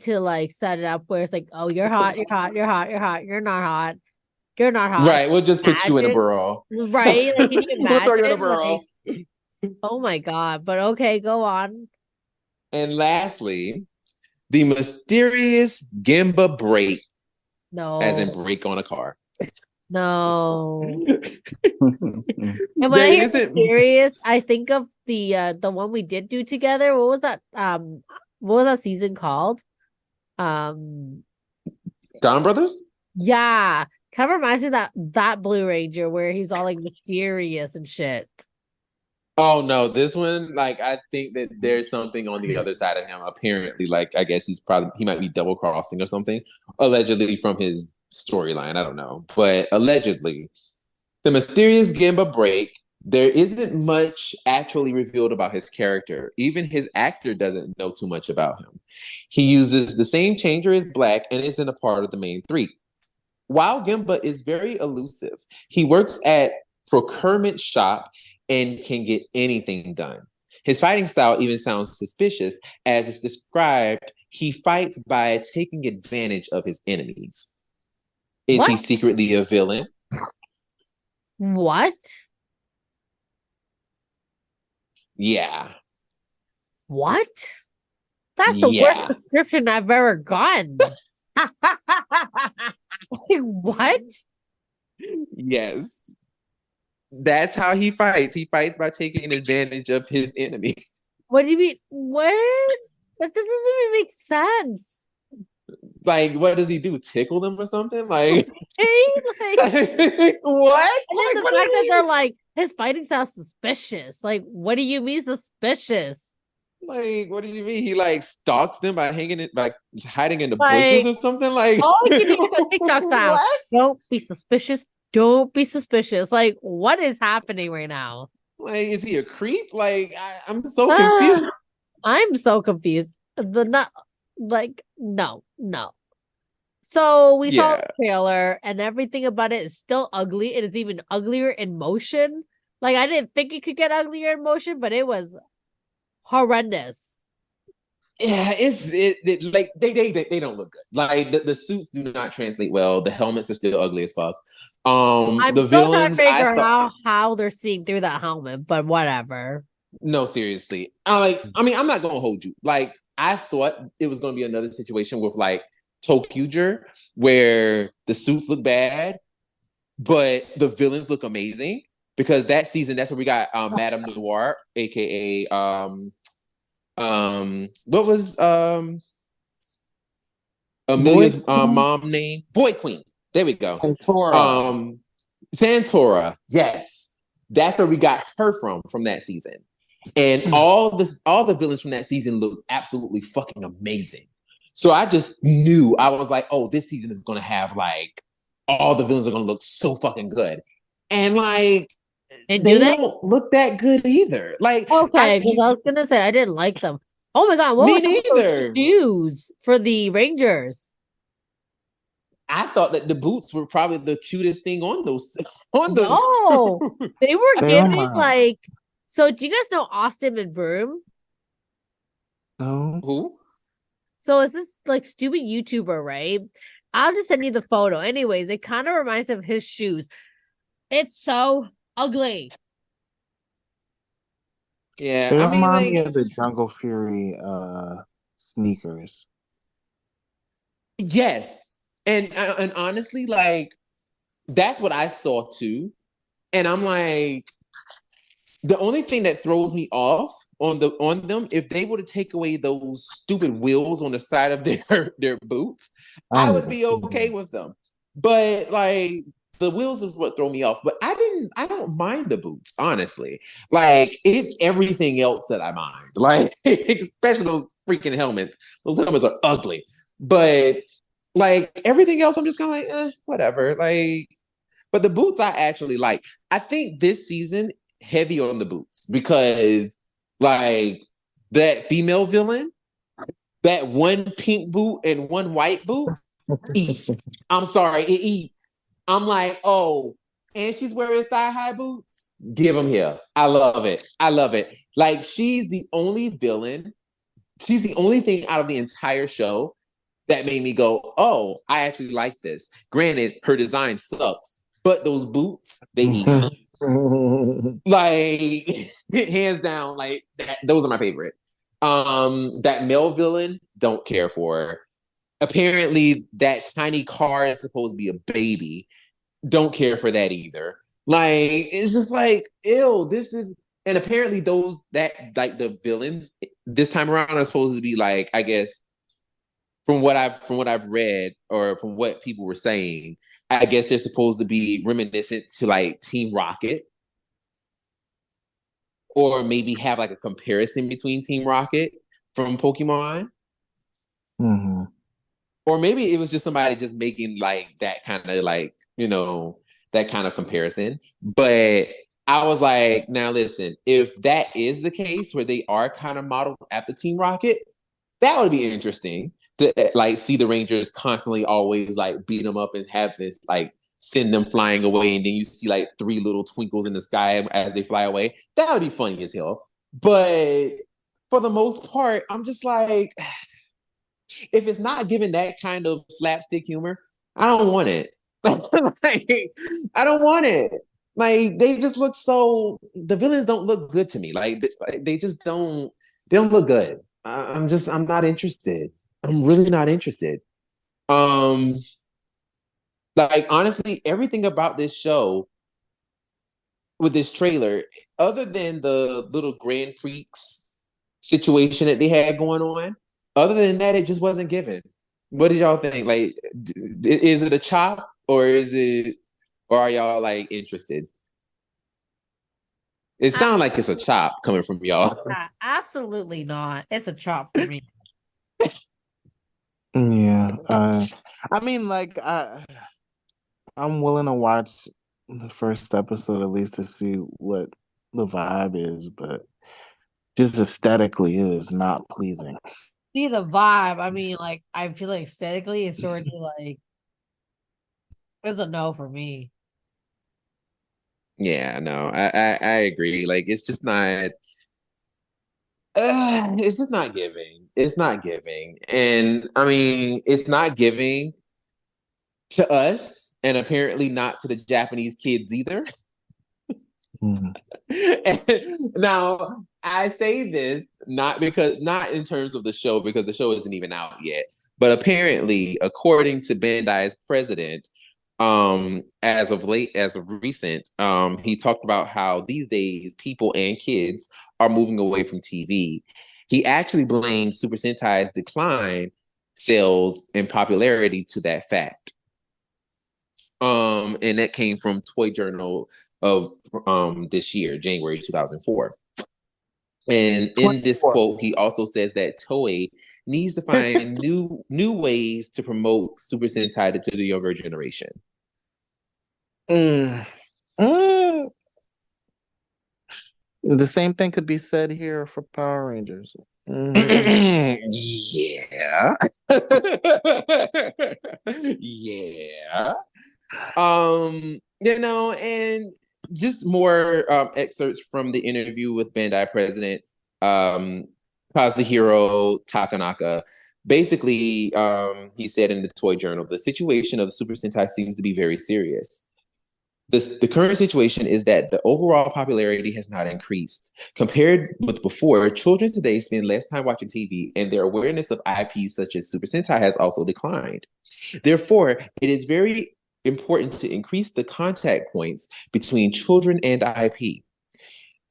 S2: to like set it up where it's like, oh, you're hot, you're not hot. You're not hot.
S1: Right, we'll just put you in a burrow.
S2: Right? Like, can you imagine?
S1: We'll throw you in a burrow.
S2: Like, oh my god. But okay, go on.
S1: And lastly, the mysterious Gemba brake.
S2: No.
S1: As in brake on a car.
S2: No. And when I hear mysterious, I think of the one we did do together. What was that season called?
S1: Dawn Brothers?
S2: Yeah. Kind of reminds me of that Blue Ranger where he's all like mysterious and shit.
S1: Oh no, this one, like, I think that there's something on the other side of him. Apparently, like, I guess he might be double crossing or something, allegedly from his storyline. I don't know, but allegedly, the mysterious Gimba break. There isn't much actually revealed about his character. Even his actor doesn't know too much about him. He uses the same changer as Black and isn't a part of the main three. While Gimba is very elusive, he works at procurement shop and can get anything done. His fighting style even sounds suspicious, as it's described. He fights by taking advantage of his enemies. Is he
S2: What?
S1: secretly a villain?
S2: What?
S1: Yeah.
S2: What? That's the worst
S1: Yeah.
S2: description I've ever gotten. Like, what?
S1: Yes. That's how he fights. He fights by taking advantage of his enemy.
S2: What do you mean? What? That doesn't even make sense.
S1: Like, what does he do? Tickle them or something? Like,
S2: Like,
S1: what?
S2: and then
S1: Like,
S2: the
S1: what
S2: fact
S1: do
S2: that
S1: you
S2: they're like, his fighting sounds suspicious. Like, what do you mean suspicious?
S1: like? What do you mean? He like stalks them by hanging it, by hiding in the
S2: Like,
S1: bushes or something? Like,
S2: all you need is a TikTok sound.
S1: what?
S2: Don't be suspicious. Don't be suspicious. Like, what is happening right now?
S1: Like, is he a creep? Like, I'm so
S2: Ah,
S1: confused.
S2: I'm so confused. The not like no, no. So we saw
S1: Yeah,
S2: the trailer and everything about it is still ugly. It is even uglier in motion. Like I didn't think it could get uglier in motion, but it was horrendous.
S1: yeah. It like they don't look good. Like the suits do not translate well. The helmets are still ugly as fuck.
S2: I'm
S1: The
S2: still trying to
S1: villains, I
S2: figure
S1: thought.
S2: out how they're seeing through that helmet, but whatever.
S1: No, seriously. I mean, I'm not gonna hold you. Like, I thought it was gonna be another situation with like Tokuger, where the suits look bad, but the villains look amazing. Because that season, that's where we got Madame Noir, aka what was
S3: Boy,
S1: Amelia's mom name? Boy Queen. There we go.
S3: Santora.
S1: Um Santora. Yes. That's where we got her from that season. And all the villains from that season look absolutely fucking amazing. So I just knew, I was like, oh, this season is gonna have like all the villains are gonna look so fucking good. And like
S2: And do
S1: they
S2: they?
S1: don't look that good either. Like
S2: Okay, because I was gonna say I didn't like them. Oh my god, what
S1: me
S2: was up with those
S1: neither.
S2: shoes for the Rangers?
S1: I thought that the boots were probably the cutest thing on those
S2: No, they were
S3: They
S2: giving
S3: remind-
S2: like. So do you guys know Austin McBroom?
S3: No.
S1: Who?
S2: So is this like stupid YouTuber, right? I'll just send you the photo. Anyways, it kind of reminds me of his shoes. It's so ugly.
S1: Yeah,
S3: They
S1: I mean,
S3: remind me
S1: like,
S3: of the Jungle Fury sneakers.
S1: yes, and honestly, like, that's what I saw too. And I'm like, the only thing that throws me off on them, if they were to take away those stupid wheels on the side of their boots, I would be okay with them. But like the wheels is what throw me off. But I don't mind the boots, honestly. Like it's everything else that I mind. Like especially those freaking helmets. Those helmets are ugly. But like everything else, I'm just kind of like, whatever. Like, but the boots I actually like. I think this season heavy on the boots because like that female villain, that one pink boot and one white boot, eats. I'm sorry, it eats. I'm like, oh, and she's wearing thigh high boots. Give them here. I love it. I love it. Like she's the only villain. She's the only thing out of the entire show that made me go, oh, I actually like this. Granted, her design sucks, but those boots, they eat. Like hands down, like that, those are my favorite. That male villain, don't care for. Apparently, that tiny car is supposed to be a baby. Don't care for that either. Like it's just like, ew, this is. And apparently, those that like the villains this time around are supposed to be like, I guess, from what I've read or from what people were saying, I guess they're supposed to be reminiscent to like Team Rocket or maybe have like a comparison between Team Rocket from Pokemon.
S3: Mm-hmm.
S1: or maybe it was just somebody just making like that kind of like, that kind of comparison. But I was like, now listen, if that is the case where they are kind of modeled after Team Rocket, that would be interesting to like see the Rangers constantly always like beat them up and have this like send them flying away, and then you see like three little twinkles in the sky as they fly away. That would be funny as hell. But for the most part, I'm just like, if it's not given that kind of slapstick humor, I don't want it. Like, I don't want it. Like they just look so. The villains don't look good to me. Like they just don't. They don't look good. I'm not interested. I'm really not interested. Um, like honestly, everything about this show with this trailer, other than the little Grand Prix situation that they had going on, other than that, it just wasn't given. What did y'all think? Like, is it a chop or or are y'all like interested? It sounds like it's a chop coming from y'all.
S2: Absolutely not. It's a chop for me.
S3: Yeah. I mean, like, I'm willing to watch the first episode at least to see what the vibe is, but just aesthetically, it is not pleasing.
S2: See the vibe. I mean, like, I feel like aesthetically, it's already like, it's a no for me.
S1: Yeah, no, I agree. Like, it's just not. It's just not giving. It's not giving, and I mean, it's not giving to us, and apparently not to the Japanese kids either.
S3: Mhm.
S1: Now, I say this not in terms of the show, because the show isn't even out yet, but apparently, according to Bandai's president, as of recent, he talked about how these days people and kids are moving away from TV. He actually blamed Super Sentai's decline sales and popularity to that fact. And that came from Toy Journal of this year, January 2004. And in this
S3: 24.
S1: quote, he also says that Toei needs to find new ways to promote Super Sentai to the younger generation.
S3: Mm. Mm. The same thing could be said here for Power Rangers. Mhm.
S1: Yeah. Yeah. And just more excerpts from the interview with Bandai president Kazuhiro Takanaka. Basically, he said in the Toy Journal, the situation of Super Sentai seems to be very serious. The current situation is that the overall popularity has not increased. Compared with before, children today spend less time watching TV, and their awareness of IPs such as Super Sentai has also declined. Therefore, it is very important to increase the contact points between children and IP.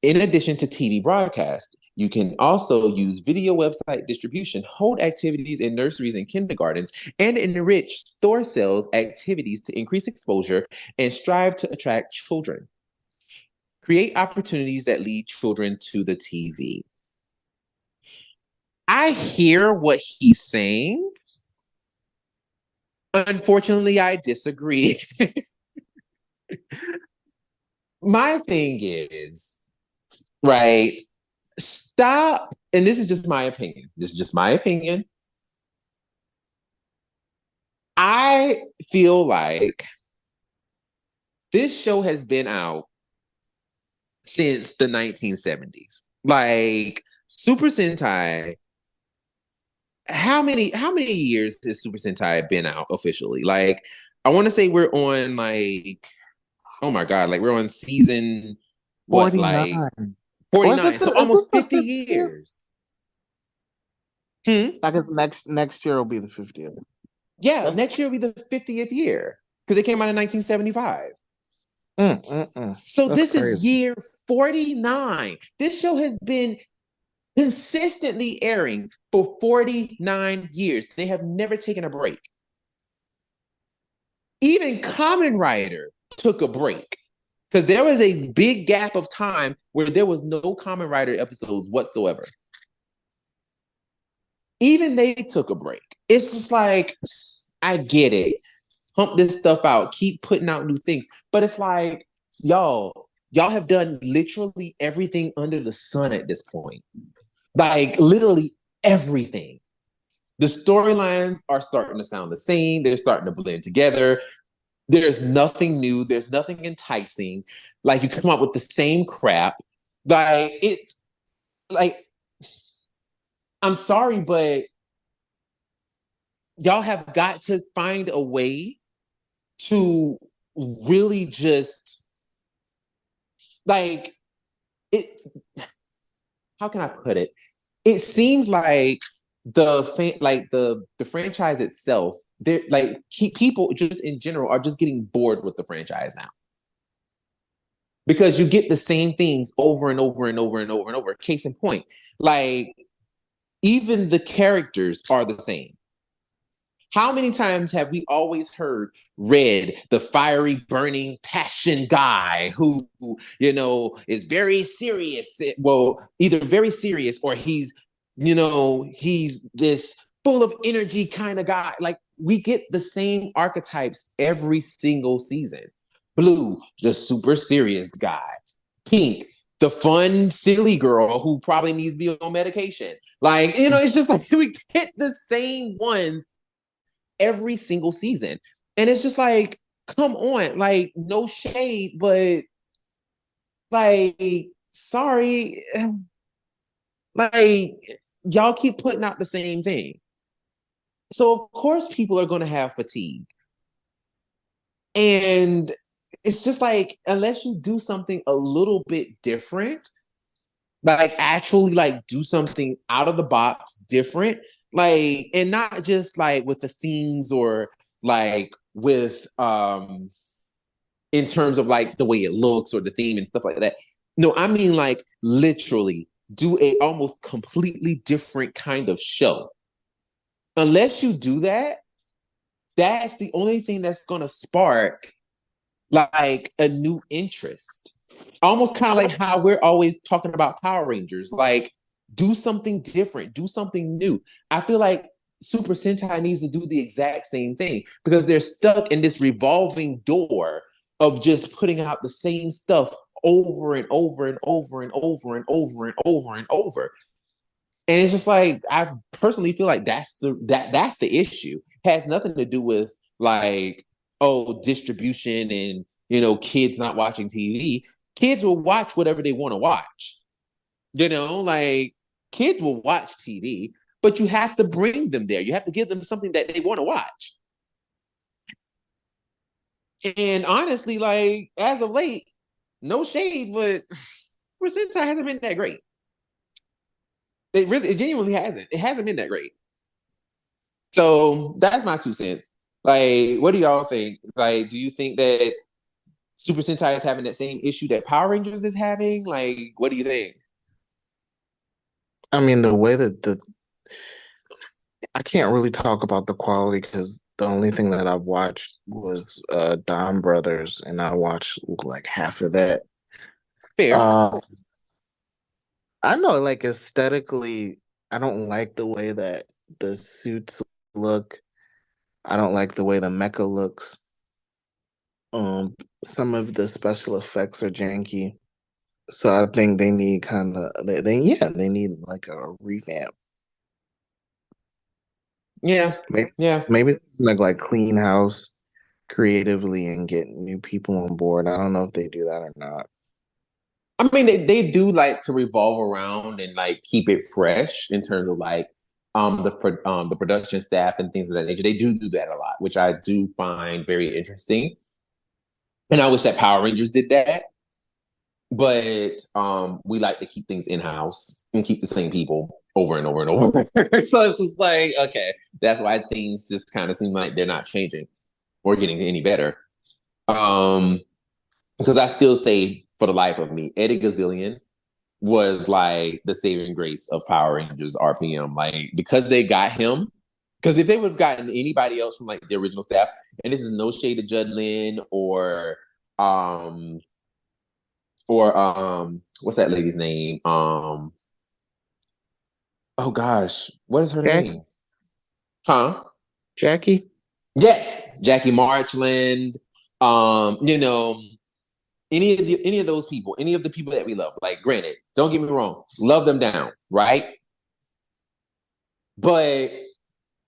S1: In addition to TV broadcast, you can also use video website distribution, hold activities in nurseries and kindergartens, and enrich store sales activities to increase exposure and strive to attract children. Create opportunities that lead children to the TV. I hear what he's saying. Unfortunately, I disagree. My thing is, right, stop, and this is just my opinion. This is just my opinion. I feel like this show has been out since the 1970s. Like Super Sentai, how many years has Super Sentai been out officially? Like I want to say we're on like, oh my god, like we're on season what,
S3: 49.
S1: like 49. So almost 50 years.
S3: I guess next year will be the 50th.
S1: Yeah, next year will be the 50th year because it came out in 1975. So
S3: That's
S1: this
S3: crazy.
S1: is year 49. This show has been consistently airing for 49 years. They have never taken a break. Even Kamen Rider took a break because there was a big gap of time where there was no Kamen Rider episodes whatsoever. Even they took a break. it's just like, I get it. Pump this stuff out, keep putting out new things. But it's like, y'all have done literally everything under the sun at this point. Like literally everything. The storylines are starting to sound the same. They're starting to blend together. There's nothing new. There's nothing enticing. Like you come up with the same crap. Like it's like, I'm sorry, but y'all have got to find a way to really just like it. How can I put it? It seems like the franchise itself, they're like people just in general are just getting bored with the franchise now because you get the same things over and over and over and over and over. Case in point, like even the characters are the same. How many times have we always heard Red, the fiery, burning, passion guy who, is very serious? Well, either very serious or he's this full of energy kind of guy. Like we get the same archetypes every single season. Blue, the super serious guy. Pink, the fun, silly girl who probably needs to be on medication. Like, it's just like we get the same ones every single season. And it's just like, come on, like, no shade, but like, sorry, like, y'all keep putting out the same thing. So, of course, people are going to have fatigue. And it's just like, unless you do something a little bit different, like actually like do something out of the box different, like, and not just like with the themes or like with in terms of like the way it looks or the theme and stuff like that. No, I mean like literally do a almost completely different kind of show. Unless you do that, that's the only thing that's going to spark like a new interest. Almost kind of like how we're always talking about Power Rangers. Like, do something different, do something new. I feel like Super Sentai needs to do the exact same thing because they're stuck in this revolving door of just putting out the same stuff over and over and over and over and over and over and over. And it's just like I personally feel like that's the issue. It has nothing to do with like, oh, distribution and kids not watching TV. Kids will watch whatever they want to watch. Like kids will watch TV, but you have to bring them there. You have to give them something that they want to watch. And honestly, like as of late, no shade, but Sentai hasn't been that great. It genuinely hasn't. It hasn't been that great. So that's my 2 cents. Like, what do y'all think? Like, do you think that Super Sentai is having that same issue that Power Rangers is having? Like, what do you think?
S3: I mean, the way that I can't really talk about the quality because the only thing that I've watched was Don Brothers, and I watched like half of that.
S1: Fair.
S3: I know, like aesthetically, I don't like the way that the suits look. I don't like the way the mecha looks. Some of the special effects are janky, so I think they need they need like a revamp.
S1: Yeah.
S3: Maybe,
S1: Yeah.
S3: maybe like clean house creatively and get new people on board. I don't know if they do that or not.
S1: I mean, they do like to revolve around and like keep it fresh in terms of like the production staff and things of that nature. They do that a lot, which I do find very interesting. And I wish that Power Rangers did that. But we like to keep things in house and keep the same people over and over and over. So it's just like, okay, that's why things just kind of seem like they're not changing or getting any better. Because I still say, for the life of me, Eddie Gazillion was like the saving grace of Power Rangers RPM. Like, because they got him, because if they would have gotten anybody else from like the original staff, and this is no shade to Judd Lynn or what's that lady's name? Oh gosh, what is her name? Huh?
S4: Jackie?
S1: Yes, Jackie Marchland. You know, any of those people, any of the people that we love. Like, granted, don't get me wrong, love them down, right? But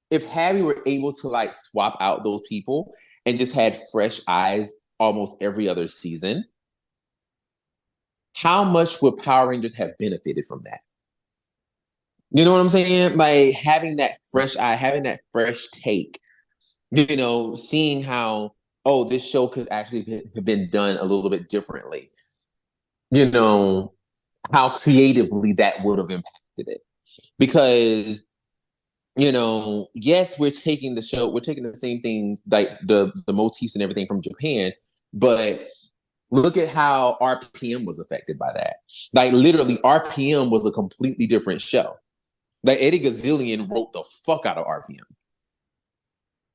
S1: if Harry were able to like swap out those people and just had fresh eyes almost every other season, how much would Power Rangers have benefited from that? You know what I'm saying? Like having that fresh eye, having that fresh take, you know, seeing how, oh, this show could actually have been done a little bit differently. You know, how creatively that would have impacted it. Because, you know, yes, we're taking the same things, like the motifs and everything from Japan, but look at how RPM was affected by that. Like literally, RPM was a completely different show. Like Eddie Gazillion wrote the fuck out of RPM.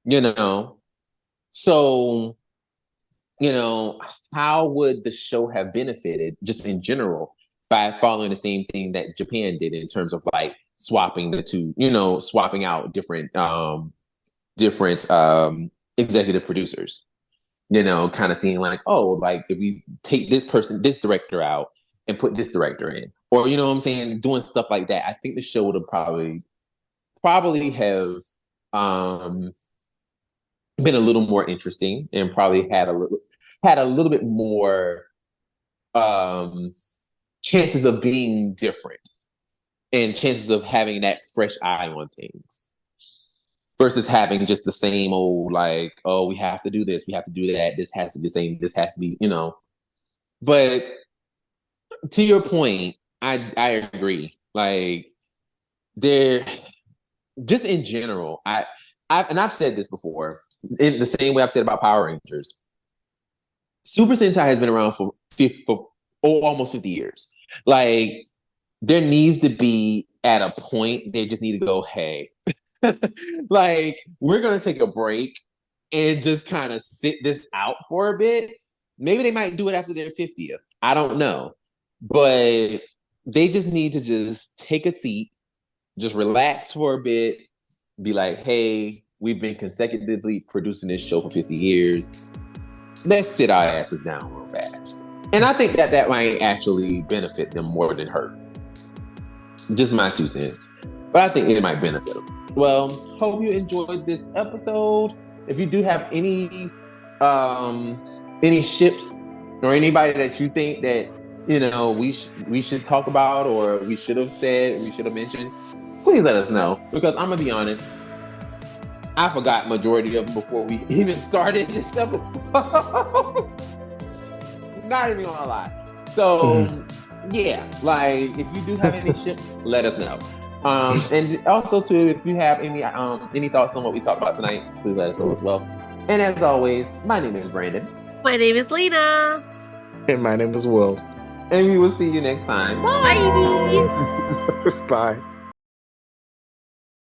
S1: You know? So, you know, how would the show have benefited just in general by following the same thing that Japan did in terms of like swapping the two, you know, swapping out different executive producers, you know, kind of seeing like, oh, like if we take this director out and put this director in, or, you know what I'm saying, doing stuff like that, I think the show would have probably have been a little more interesting and probably had a little bit more chances of being different and chances of having that fresh eye on things versus having just the same old, like, oh, we have to do this, we have to do that, this has to be the same, this has to be, you know. But to your point, I agree. Like, there, just in general, I've said this before, in the same way I've said about Power Rangers. Super Sentai has been around for almost 50 years. Like, there needs to be, at a point, they just need to go, hey, like, we're going to take a break and just kind of sit this out for a bit. Maybe they might do it after their 50th. I don't know. But they just need to just take a seat, just relax for a bit, be like, hey, we've been consecutively producing this show for 50 years. Let's sit our asses down real fast. And I think that might actually benefit them more than hurt. Just my 2 cents. But I think it might benefit them. Well, hope you enjoyed this episode. If you do have any ships or anybody that you think that, you know, we should talk about, or we should have said, we should have mentioned, please let us know. Because I'm gonna be honest, I forgot majority of them before we even started this episode. Not even gonna lie. So yeah, like if you do have any ships, let us know. And also too, if you have any thoughts on what we talked about tonight, please let us know as well. And as always, my name is Brandon.
S2: My name is Lena.
S4: And my name is Will.
S1: And we will see you next time.
S2: Bye.
S4: Bye.